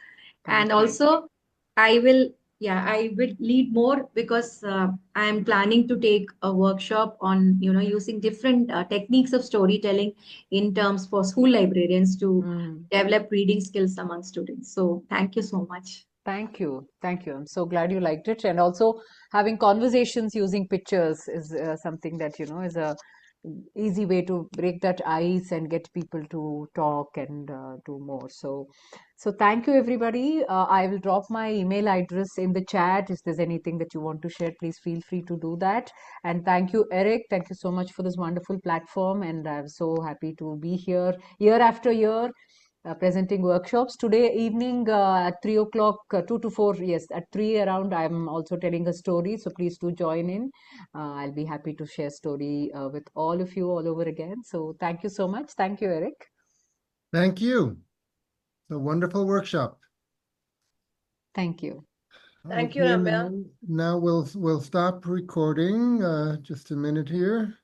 And also I will lead more because I am planning to take a workshop on using different techniques of storytelling in terms for school librarians to develop reading skills among students. So thank you so much. Thank you. Thank you. I'm so glad you liked it. And also having conversations using pictures is something that, is a easy way to break that ice and get people to talk and do more. So thank you, everybody. I will drop my email address in the chat. If there's anything that you want to share, please feel free to do that. And thank you, Eric. Thank you so much for this wonderful platform. And I'm so happy to be here year after year. Presenting workshops today evening at 3 o'clock, 2 to 4, yes, at 3 around, I'm also telling a story, so please do join in. I'll be happy to share story with all of you all over again. So thank you so much. Thank you, Eric. Thank you. It's a wonderful workshop. Thank you. Thank you, Okay, Ramya. now we'll stop recording. Just a minute here.